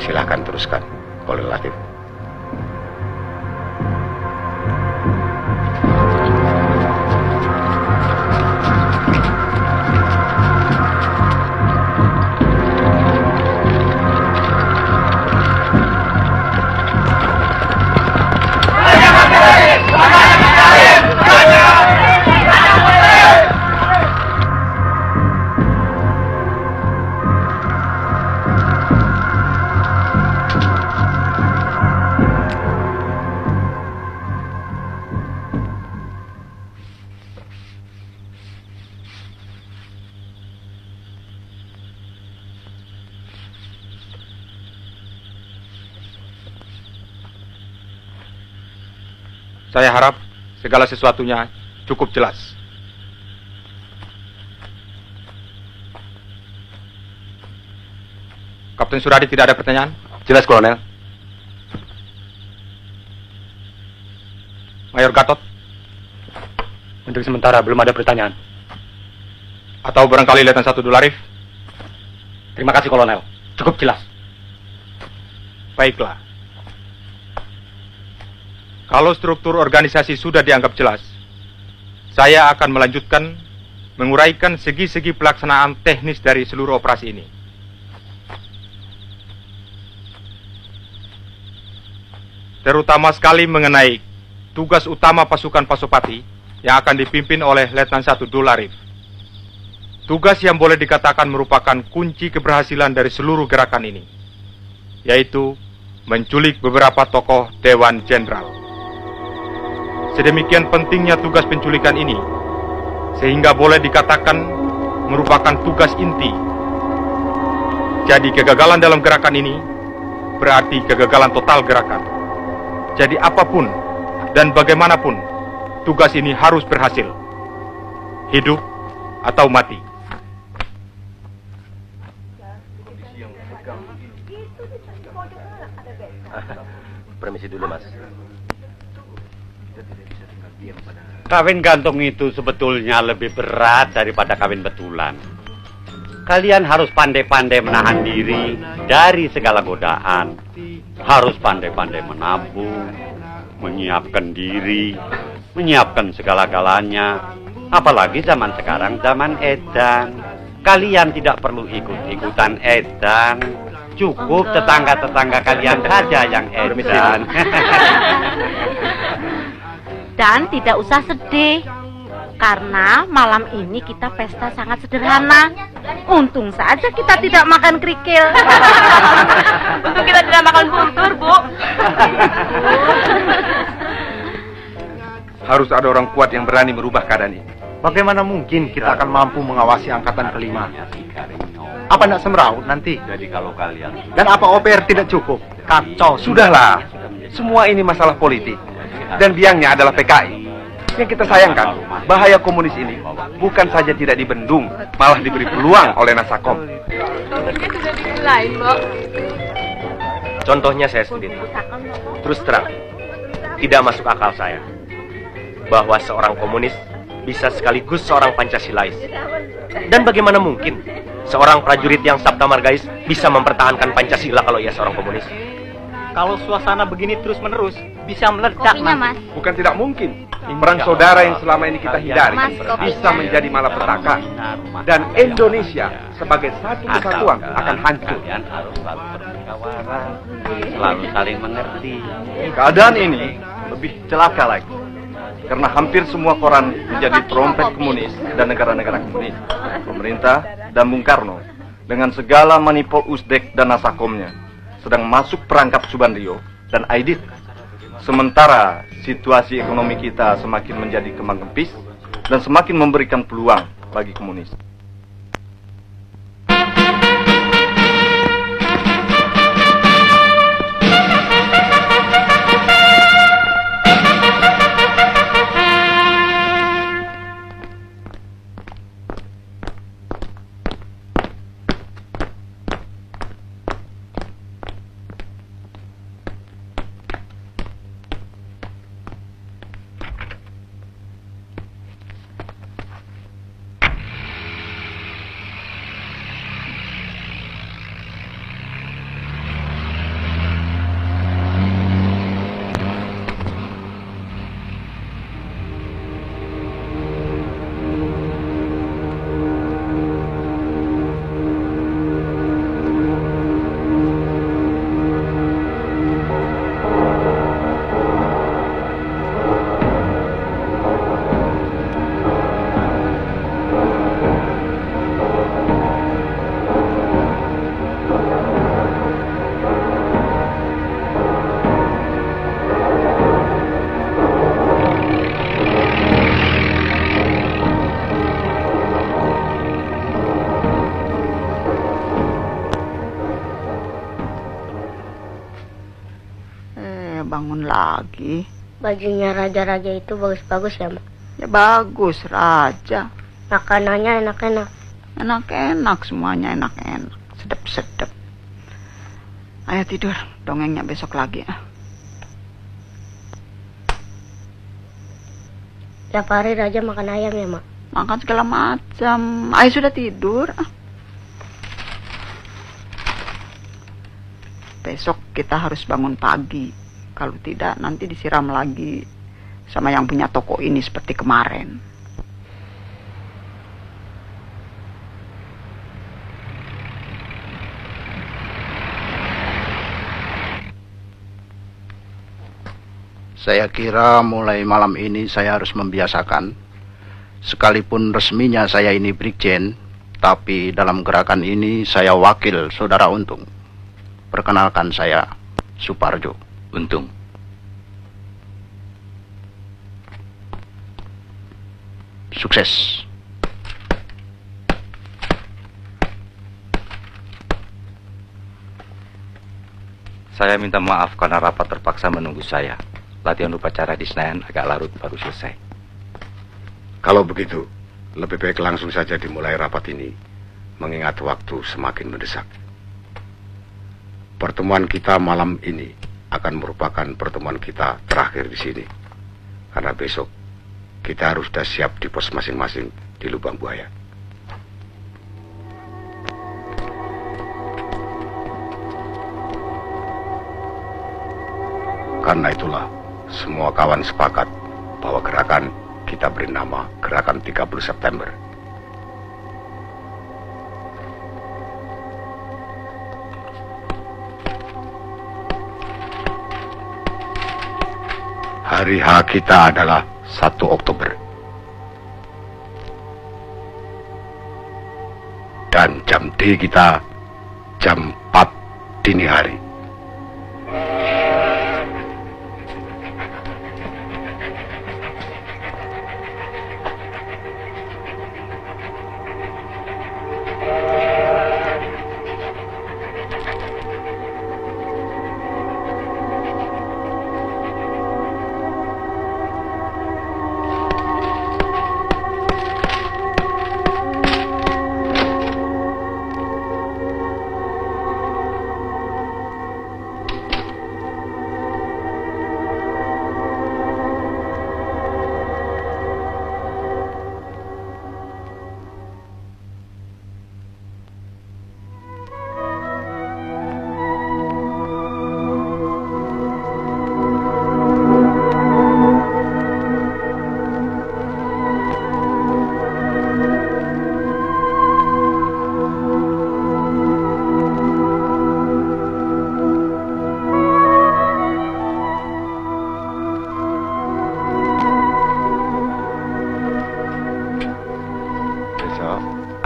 Silahkan teruskan, Kolonel Latif. Saya harap segala sesuatunya cukup jelas. Kapten Suradi tidak ada pertanyaan? Jelas, Kolonel. Mayor Gatot? Untuk sementara belum ada pertanyaan. Atau barangkali Letnan 1 Dolarif? Terima kasih, Kolonel. Cukup jelas. Baiklah. Kalau struktur organisasi sudah dianggap jelas, saya akan melanjutkan menguraikan segi-segi pelaksanaan teknis dari seluruh operasi ini. Terutama sekali mengenai tugas utama pasukan Pasopati yang akan dipimpin oleh Letnan 1 Dolarif. Tugas yang boleh dikatakan merupakan kunci keberhasilan dari seluruh gerakan ini, yaitu menculik beberapa tokoh Dewan Jenderal. Sedemikian pentingnya tugas penculikan ini, sehingga boleh dikatakan merupakan tugas inti. Jadi kegagalan dalam gerakan ini berarti kegagalan total gerakan. Jadi apapun dan bagaimanapun, tugas ini harus berhasil. Hidup atau mati. Permisi dulu, Mas. Kawin gantung itu sebetulnya lebih berat daripada kawin betulan. Kalian harus pandai-pandai menahan diri dari segala godaan. Harus pandai-pandai menabung, menyiapkan diri, menyiapkan segala-galanya. Apalagi zaman sekarang, zaman edan. Kalian tidak perlu ikut-ikutan edan. Cukup tetangga-tetangga kalian saja yang edan. Dan tidak usah sedih, karena malam ini kita pesta sangat sederhana. Untung saja kita tidak makan kerikil. Untung kita tidak makan buntur, Bu. Harus ada orang kuat yang berani merubah keadaan ini. Bagaimana mungkin kita akan mampu mengawasi angkatan kelima? Apa nak semeraut nanti? Jadi kalau kalian... Dan apa OPR tidak cukup? Kacau. Sudahlah. Semua ini masalah politik. Dan biangnya adalah PKI. Yang kita sayangkan, bahaya komunis ini bukan saja tidak dibendung, malah diberi peluang oleh Nasakom. Contohnya saya sendiri. Terus terang, tidak masuk akal saya bahwa seorang komunis bisa sekaligus seorang Pancasilais. Dan bagaimana mungkin seorang prajurit yang Sabta Margais bisa mempertahankan Pancasila kalau ia seorang komunis? Kalau suasana begini terus-menerus, bisa meledak, Mas. Bukan tidak mungkin. Perang saudara yang selama ini kita hindari bisa menjadi malapetaka. Dan Indonesia sebagai satu kesatuan akan hancur. Kalian harus selalu bermusyawarah, selalu saling mengerti. Keadaan ini lebih celaka lagi. Karena hampir semua koran menjadi trompet komunis dan negara-negara komunis. Pemerintah dan Bung Karno dengan segala manipul Usdek dan Nasakomnya sedang masuk perangkap Subandrio dan Aidit. Sementara situasi ekonomi kita semakin menjadi kembang kempis dan semakin memberikan peluang bagi komunis. Bangun lagi. Bajunya raja-raja itu bagus-bagus ya, Mak? Ya bagus, raja. Makanannya enak-enak. Enak-enak, semuanya enak-enak. Sedap-sedap. Ayo tidur, dongengnya besok lagi. Tiap hari raja makan ayam ya, Mak? Makan segala macam. Ayo sudah tidur. Besok kita harus bangun pagi. Kalau tidak, nanti disiram lagi sama yang punya toko ini seperti kemarin. Saya kira mulai malam ini saya harus membiasakan, sekalipun resminya saya ini Brigjen, tapi dalam gerakan ini saya wakil Saudara Untung. Perkenalkan saya, Suparjo. Untung. Sukses. Saya minta maaf karena rapat terpaksa menunggu saya. Latihan upacara di Senayan agak larut baru selesai. Kalau begitu, lebih baik langsung saja dimulai rapat ini, mengingat waktu semakin mendesak. Pertemuan kita malam ini akan merupakan pertemuan kita terakhir di sini. Karena besok kita harus sudah siap di pos masing-masing di Lubang Buaya. Karena itulah semua kawan sepakat bahwa gerakan kita beri nama Gerakan 30 September. Hari H kita adalah 1 Oktober. Dan jam D kita jam 4 dini hari.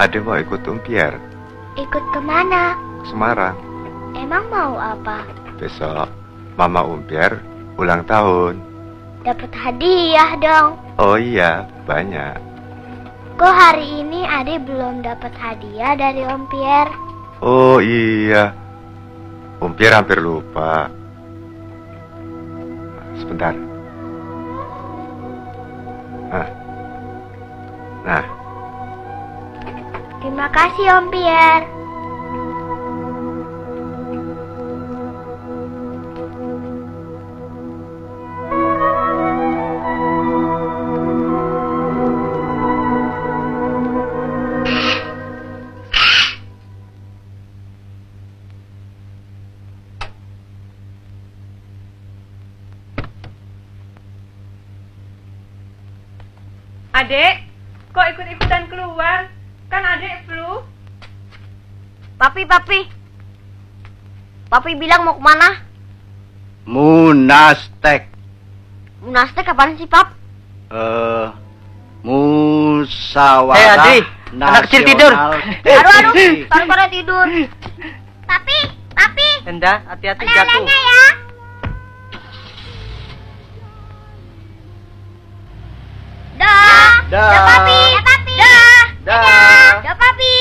Ade mau ikut Pierre. Ikut kemana? Semarang. Emang mau apa? Besok Mama Umpier ulang tahun. Dapat hadiah dong. Oh iya, banyak. Kok hari ini Ade belum dapat hadiah dari Om Pierre? Oh iya, Umpier hampir lupa. Sebentar. Nah. Terima kasih Om Pierre. Adek, kok ikut-ikutan keluar? Kan adek flu. Papi. Papi bilang mau kemana? Munastek. Munastek apaan sih, Pap? Musyawarah Adri, anak kecil tidur. Aduh, baru tidur. Papi. Enda, hati-hati jatuh. Oleh-olehnya ya. Dah. Papi. Dah. Papi.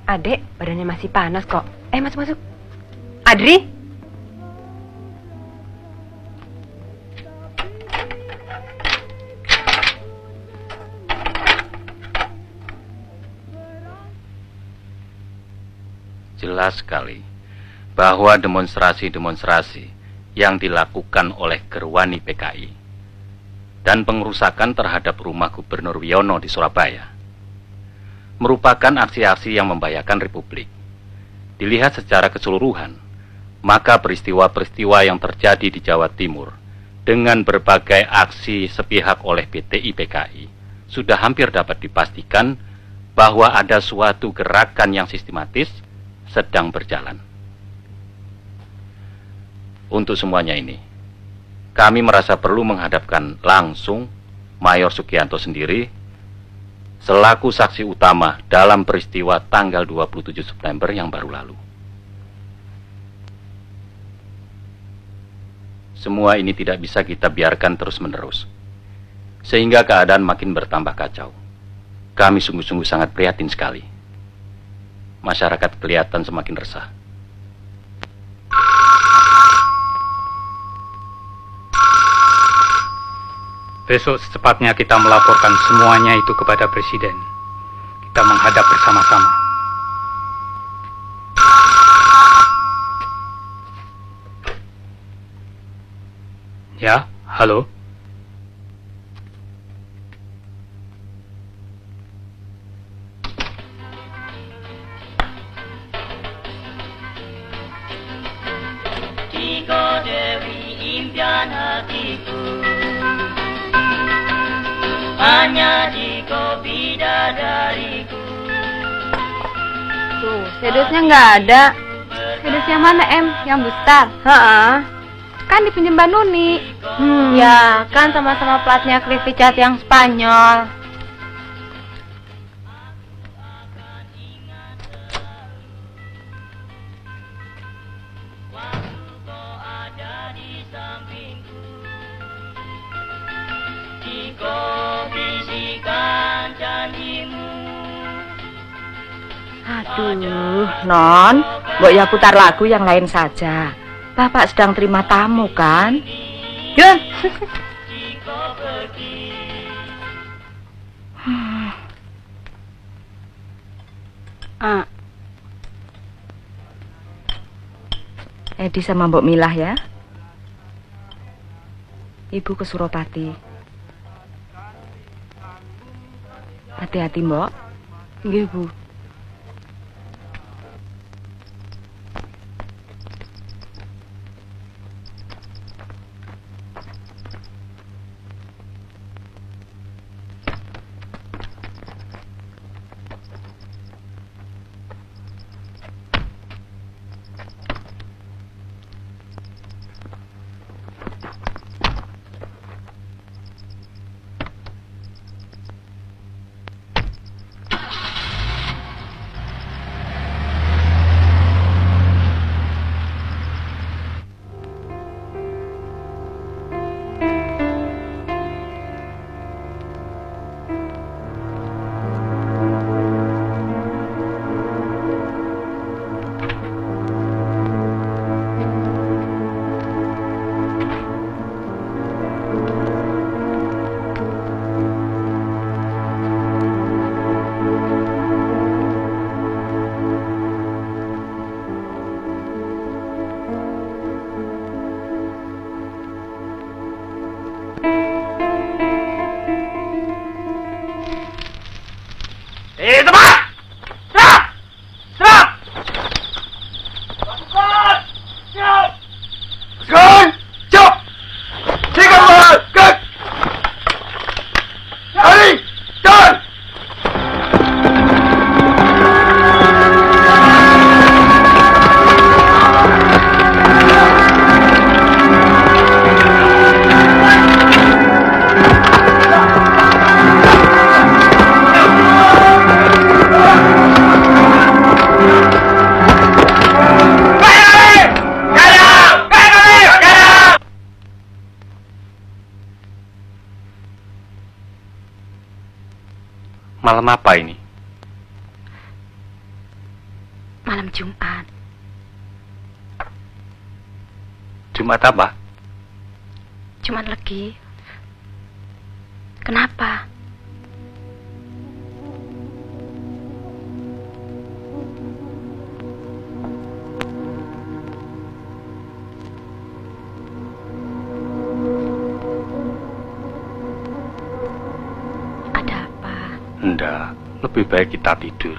Adek, badannya masih panas kok. Masuk. Adri? Jelas sekali bahwa demonstrasi-demonstrasi yang dilakukan oleh Gerwani PKI dan pengerusakan terhadap rumah Gubernur Wiono di Surabaya merupakan aksi-aksi yang membahayakan Republik. Dilihat secara keseluruhan, maka peristiwa-peristiwa yang terjadi di Jawa Timur dengan berbagai aksi sepihak oleh PTI PKI sudah hampir dapat dipastikan bahwa ada suatu gerakan yang sistematis sedang berjalan. Untuk semuanya ini, kami merasa perlu menghadapkan langsung Mayor Sugianto sendiri selaku saksi utama dalam peristiwa tanggal 27 September yang baru lalu. Semua ini tidak bisa kita biarkan terus-menerus, sehingga keadaan makin bertambah kacau. Kami sungguh-sungguh sangat prihatin sekali. Masyarakat kelihatan semakin resah. Besok secepatnya kita melaporkan semuanya itu kepada Presiden. Kita menghadap bersama-sama. Ya, halo? Tiga Dewi impian hatiku, hanya Diko bidadariku. Tuh, sedusnya nggak ada. Sedus yang mana, Em? Yang besar? Kan dipinjam Mbak Nuni. Ya, kan sama-sama platnya Cliffy Cat yang Spanyol. Diko bisikan janjimu. Aduh, Non, mbok ya putar lagu yang lain saja. Bapak sedang terima tamu, kan? Yun. Edi sama Mbok Milah ya. Ibu ke Suropati. Hati-hati, Mbok. Nggih, Bu. Tepat! Serap! Serap! Pasukan! Siap! Pasukan! Siap! Tiga bulan! Gek! Hari! Dan! Malam apa ini? Malam Jumat. Jumat apa? Jumat Legi. Kenapa? Enggak, lebih baik kita tidur.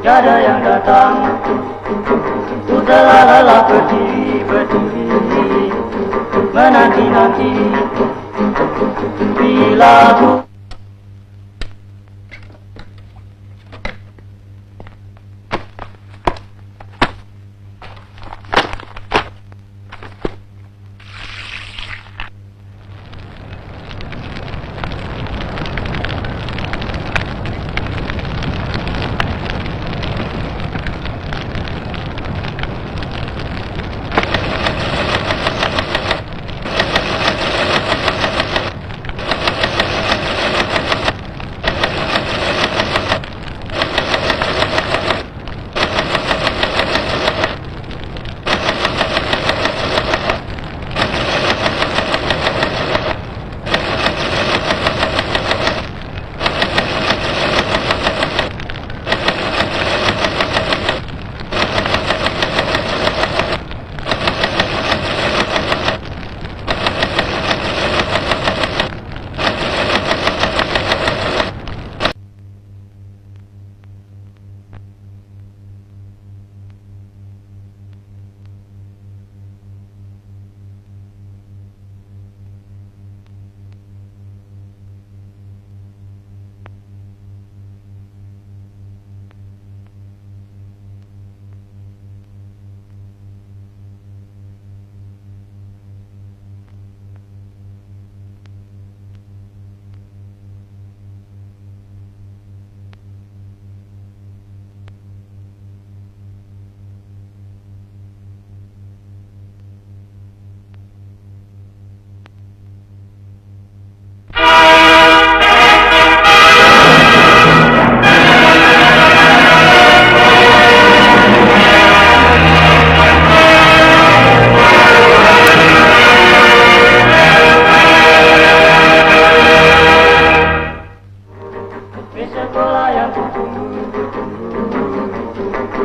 Tiada yang datang, ku telah lelah berdiri, menanti-nanti, bila ku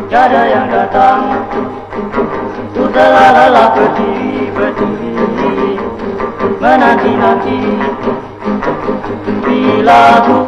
tiada yang datang, ku telah lelah berdiri, menanti-nanti, bila ku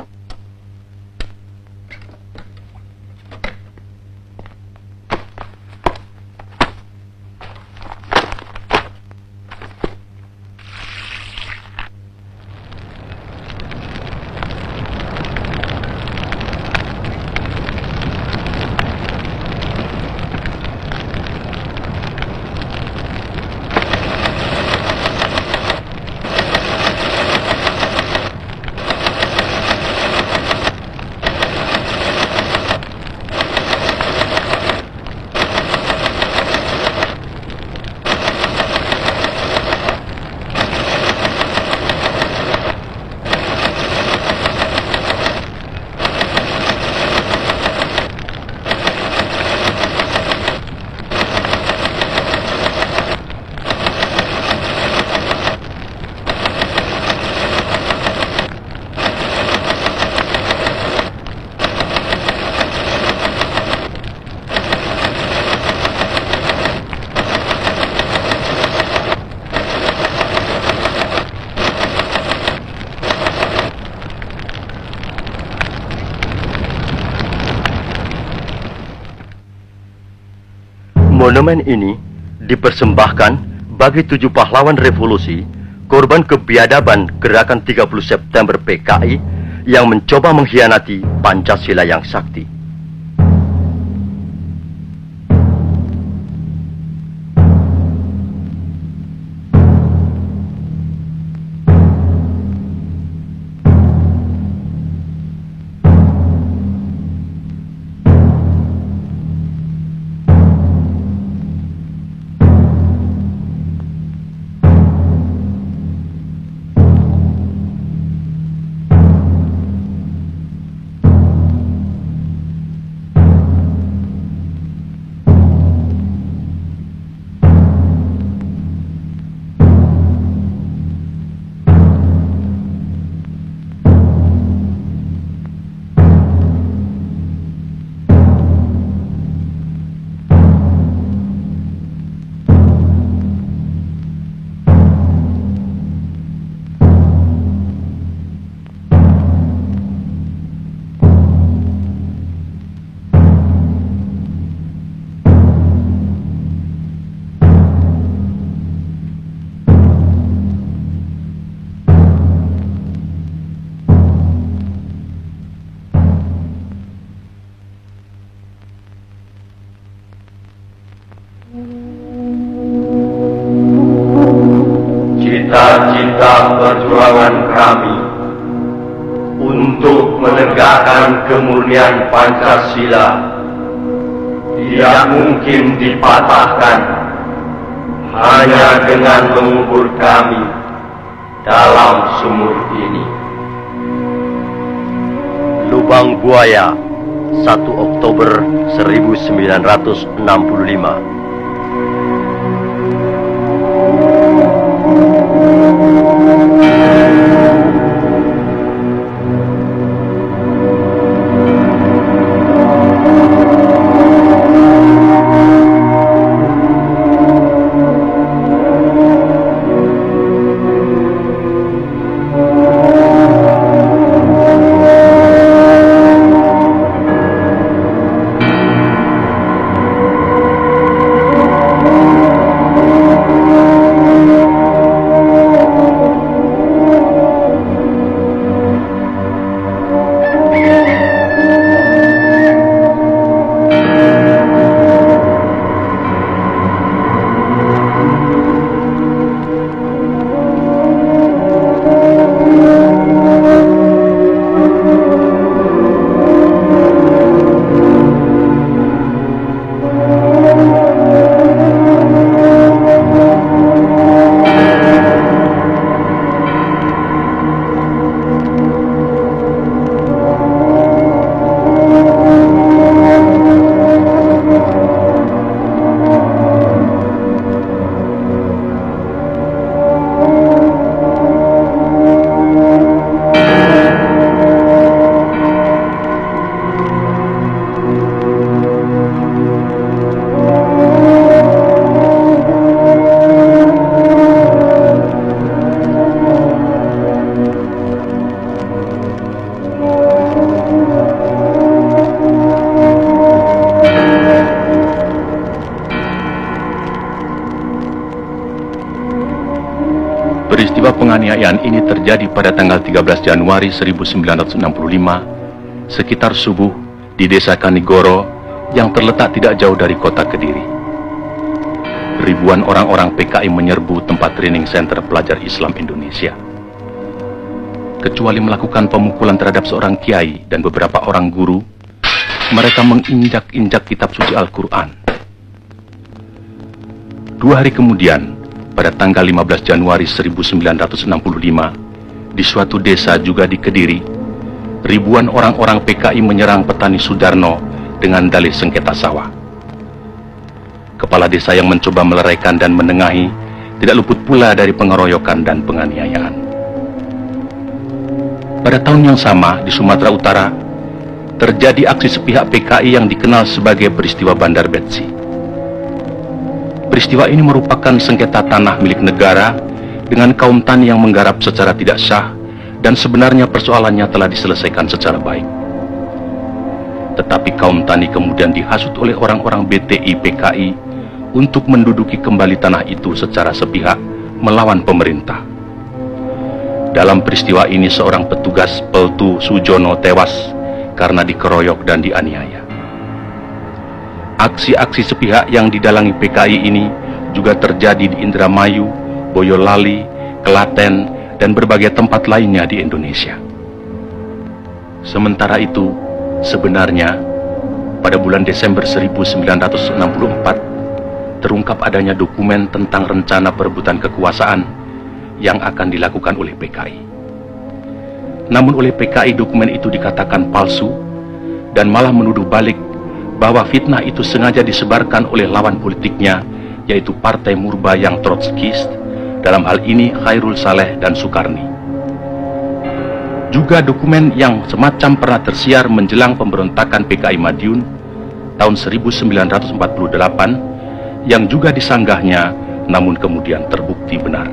Monumen ini dipersembahkan bagi 7 pahlawan revolusi, korban kebiadaban gerakan 30 September PKI yang mencoba mengkhianati Pancasila yang sakti. Cita-cita perjuangan kami untuk menegakkan kemurnian Pancasila tidak mungkin dipatahkan hanya dengan mengubur kami dalam sumur ini. Lubang Buaya, 1 Oktober 1965. Peristiwa penganiayaan ini terjadi pada tanggal 13 Januari 1965 sekitar subuh di Desa Kanigoro yang terletak tidak jauh dari kota Kediri. Ribuan orang-orang PKI menyerbu tempat training center pelajar Islam Indonesia. Kecuali melakukan pemukulan terhadap seorang kiai dan beberapa orang guru, mereka menginjak-injak kitab suci Al-Quran. 2 hari kemudian, pada tanggal 15 Januari 1965, di suatu desa juga di Kediri, ribuan orang-orang PKI menyerang petani Sudarno dengan dalih sengketa sawah. Kepala desa yang mencoba meleraikan dan menengahi tidak luput pula dari pengeroyokan dan penganiayaan. Pada tahun yang sama, di Sumatera Utara, terjadi aksi sepihak PKI yang dikenal sebagai peristiwa Bandar Betsi. Peristiwa ini merupakan sengketa tanah milik negara dengan kaum tani yang menggarap secara tidak sah dan sebenarnya persoalannya telah diselesaikan secara baik. Tetapi kaum tani kemudian dihasut oleh orang-orang BTI PKI untuk menduduki kembali tanah itu secara sepihak melawan pemerintah. Dalam peristiwa ini seorang petugas Peltu Sujono tewas karena dikeroyok dan dianiaya. Aksi-aksi sepihak yang didalangi PKI ini juga terjadi di Indramayu, Boyolali, Klaten, dan berbagai tempat lainnya di Indonesia. Sementara itu, sebenarnya pada bulan Desember 1964 terungkap adanya dokumen tentang rencana perebutan kekuasaan yang akan dilakukan oleh PKI. Namun oleh PKI dokumen itu dikatakan palsu dan malah menuduh balik bahwa fitnah itu sengaja disebarkan oleh lawan politiknya, yaitu Partai Murba yang Trotskist, dalam hal ini Khairul Saleh dan Sukarni. Juga dokumen yang semacam pernah tersiar menjelang pemberontakan PKI Madiun tahun 1948 yang juga disanggahnya namun kemudian terbukti benar.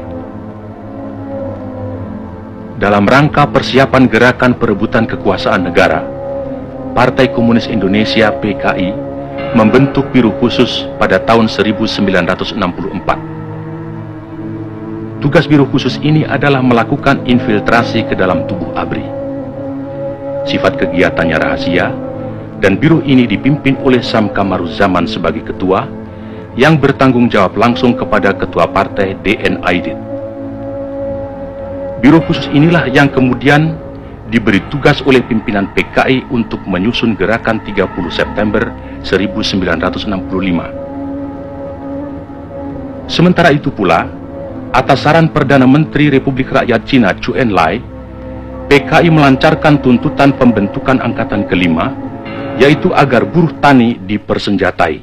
Dalam rangka persiapan gerakan perebutan kekuasaan negara, Partai Komunis Indonesia (PKI) membentuk Biro Khusus pada tahun 1964. Tugas Biro Khusus ini adalah melakukan infiltrasi ke dalam tubuh ABRI. Sifat kegiatannya rahasia, dan biro ini dipimpin oleh Sam Kamaruzzaman sebagai ketua, yang bertanggung jawab langsung kepada ketua partai D.N. Aidit. Biro Khusus inilah yang kemudian diberi tugas oleh pimpinan PKI untuk menyusun gerakan 30 September 1965. Sementara itu pula, atas saran Perdana Menteri Republik Rakyat Cina Zhou Enlai, PKI melancarkan tuntutan pembentukan angkatan kelima, yaitu agar buruh tani dipersenjatai.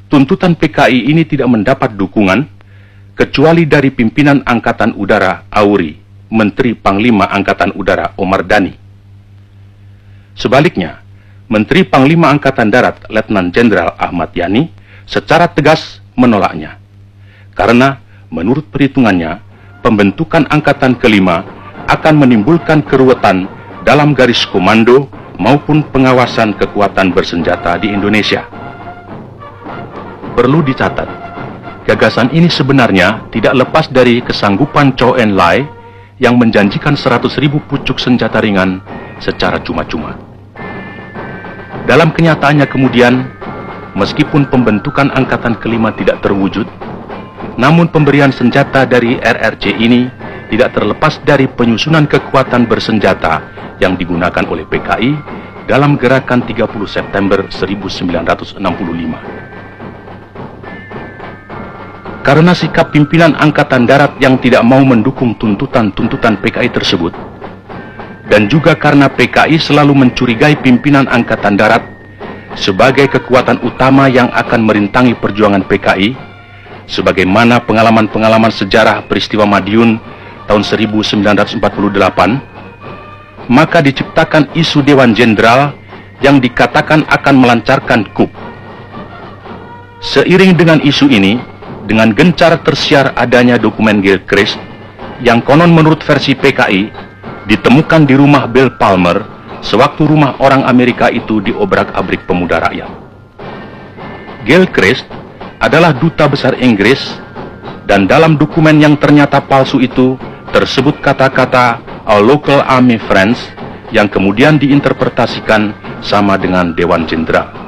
Tuntutan PKI ini tidak mendapat dukungan kecuali dari pimpinan Angkatan Udara Auri, Menteri Panglima Angkatan Udara Omar Dhani. Sebaliknya, Menteri Panglima Angkatan Darat Letnan Jenderal Ahmad Yani secara tegas menolaknya. Karena menurut perhitungannya, pembentukan angkatan kelima akan menimbulkan keruwetan dalam garis komando maupun pengawasan kekuatan bersenjata di Indonesia. Perlu dicatat, gagasan ini sebenarnya tidak lepas dari kesanggupan Zhou Enlai yang menjanjikan 100.000 pucuk senjata ringan secara cuma-cuma. Dalam kenyataannya kemudian, meskipun pembentukan angkatan kelima tidak terwujud, namun pemberian senjata dari RRC ini tidak terlepas dari penyusunan kekuatan bersenjata yang digunakan oleh PKI dalam gerakan 30 September 1965. Karena sikap pimpinan Angkatan Darat yang tidak mau mendukung tuntutan-tuntutan PKI tersebut, dan juga karena PKI selalu mencurigai pimpinan Angkatan Darat sebagai kekuatan utama yang akan merintangi perjuangan PKI, sebagaimana pengalaman-pengalaman sejarah peristiwa Madiun tahun 1948, maka diciptakan isu Dewan Jenderal yang dikatakan akan melancarkan coup. Seiring dengan isu ini, dengan gencar tersiar adanya dokumen Gilchrist yang konon menurut versi PKI ditemukan di rumah Bill Palmer sewaktu rumah orang Amerika itu diobrak-abrik pemuda rakyat. Gilchrist adalah duta besar Inggris, dan dalam dokumen yang ternyata palsu itu tersebut kata-kata "Our local army friends" yang kemudian diinterpretasikan sama dengan Dewan Jenderal.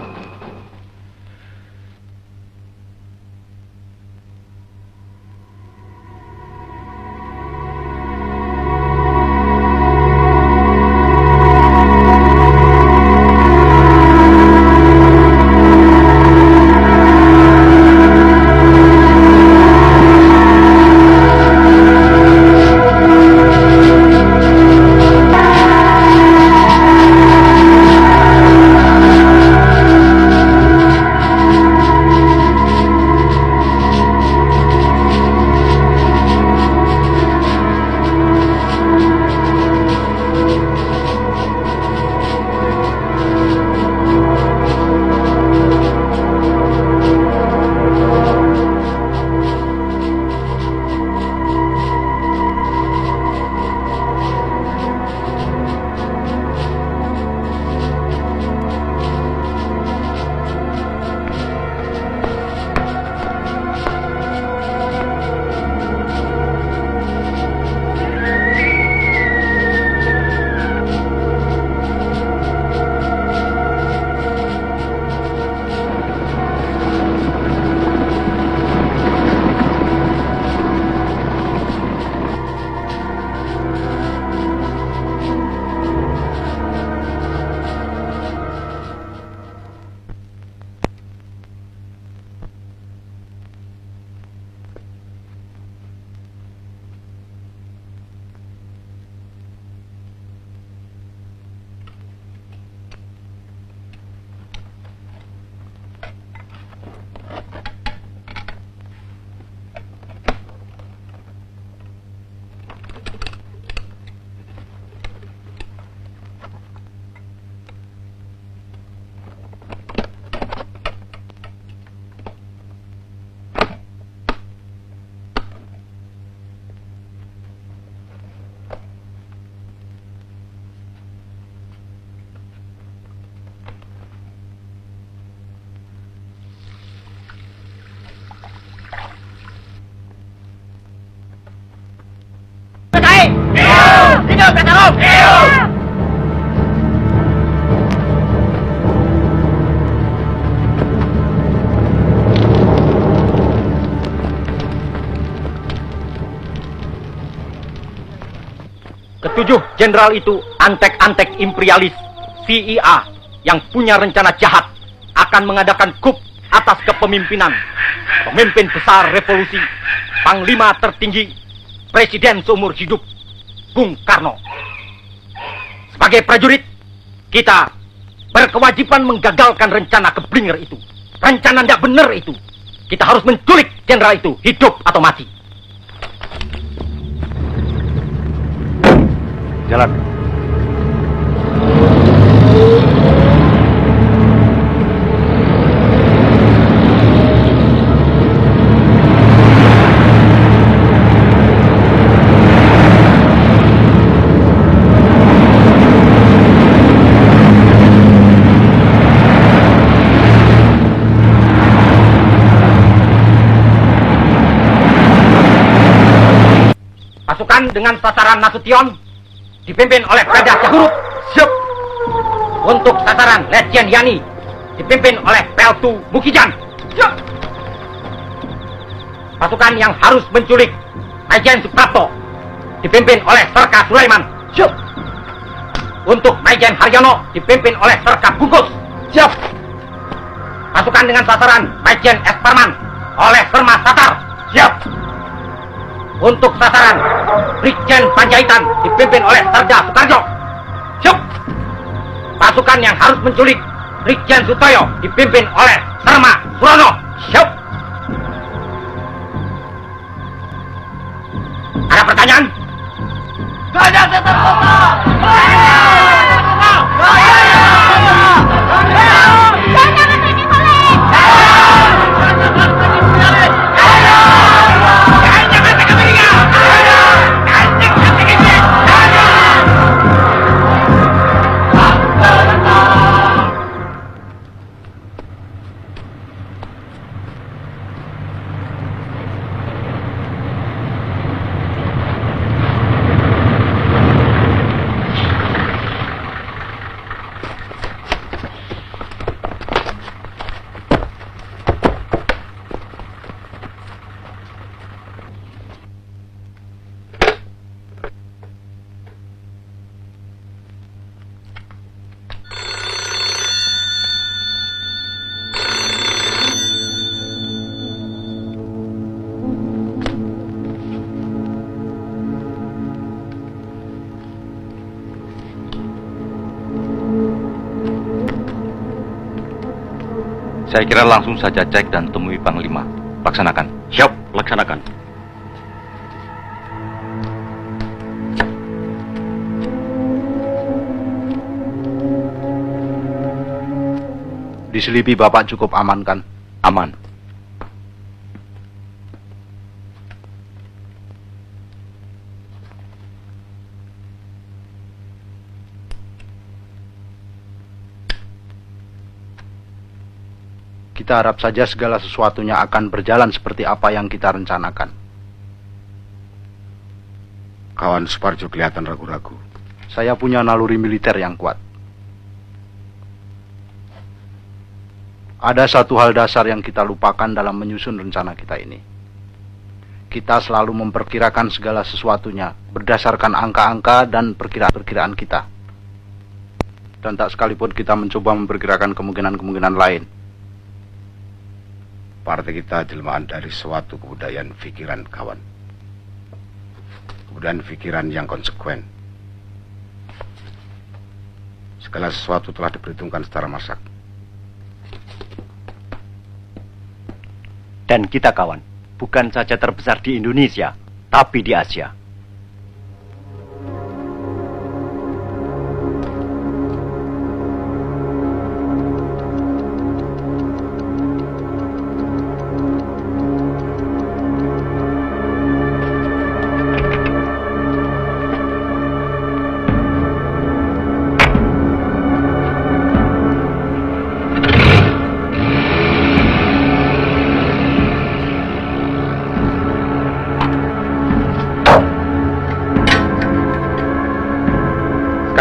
Petarung! Ketujuh jenderal itu antek-antek imperialis CIA yang punya rencana jahat akan mengadakan coup atas kepemimpinan pemimpin besar revolusi, panglima tertinggi, presiden seumur hidup, Bung Karno. Sebagai prajurit, kita berkewajiban menggagalkan rencana keblinger itu. Rencana tidak benar itu. Kita harus menculik jenderal itu, hidup atau mati. Jalan. Pasukan dengan sasaran Nasution dipimpin oleh Raja Syahuruk. Siap. Untuk sasaran Letjen Yani dipimpin oleh Peltu Mukijan. Siap. Pasukan yang harus menculik Majen Suprapto dipimpin oleh Serka Sulaiman. Siap. Untuk Majen Haryono dipimpin oleh Serka Bungkus. Siap. Pasukan dengan sasaran Majen Esparman oleh Serma Satar. Siap. Untuk sasaran Brigjen Panjaitan dipimpin oleh Serda Soekarjo. Siap. Pasukan yang harus menculik Brigjen Sutoyo dipimpin oleh Serma Surono. Siap. Ada pertanyaan? Gajah Setan Kota! Saya kira langsung saja cek dan temui Panglima. Laksanakan. Siap, laksanakan. Di Selipi Bapak cukup aman kan? Aman. Kita harap saja segala sesuatunya akan berjalan seperti apa yang kita rencanakan. Kawan Suparjo kelihatan ragu-ragu. Saya punya naluri militer yang kuat. Ada satu hal dasar yang kita lupakan dalam menyusun rencana kita ini. Kita selalu memperkirakan segala sesuatunya berdasarkan angka-angka dan perkiraan kita. Dan tak sekalipun kita mencoba memperkirakan kemungkinan-kemungkinan lain. Partai kita jelmaan dari suatu kebudayaan pikiran, kawan. Kebudayaan pikiran yang konsekuen. Segala sesuatu telah diperhitungkan secara masak. Dan kita, kawan, bukan saja terbesar di Indonesia, tapi di Asia.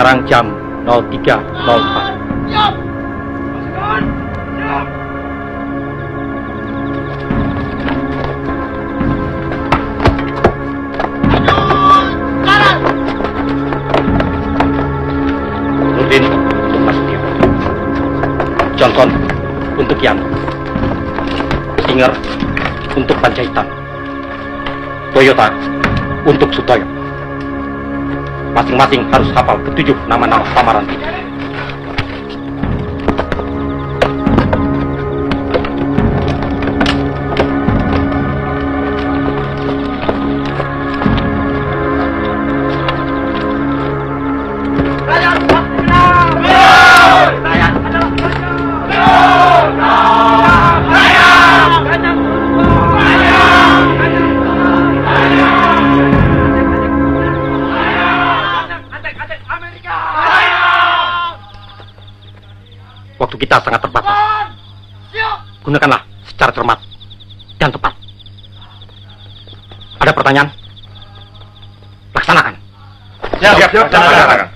Sekarang jam 03.04. Siap. Nurdin untuk Nasution, Johnson untuk Yanto, Singer untuk Panjaitan, Toyota untuk Sutoyo. Masing-masing harus hafal ketujuh nama-nama samaran itu. Waktu kita sangat terbatas. Gunakanlah secara cermat dan tepat. Ada pertanyaan? Laksanakan. Siap. Laksanakan.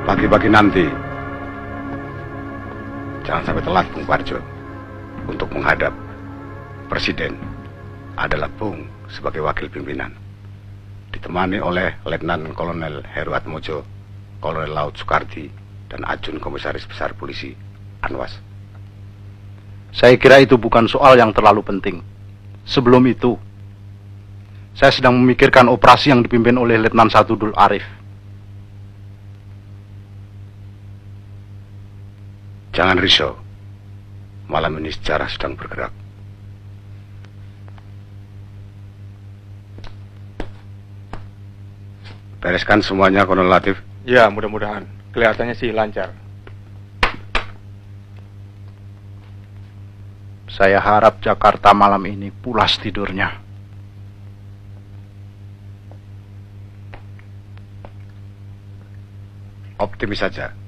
Pagi-pagi nanti, jangan sampai telat Bung Parjo untuk menghadap Presiden adalah Bung sebagai wakil pimpinan, ditemani oleh Letnan Kolonel Heru Atmojo, Kolonel Laut Soekardi, dan Ajun Komisaris Besar Polisi Anwas. Saya kira itu bukan soal yang terlalu penting. Sebelum itu, saya sedang memikirkan operasi yang dipimpin oleh Letnan 1 Dul Arif. Jangan risau. Malam ini sejarah sedang bergerak. Bereskan semuanya, Kolonel Latif. Ya, mudah-mudahan. Kelihatannya sih lancar. Saya harap Jakarta malam ini pulas tidurnya. Optimis saja.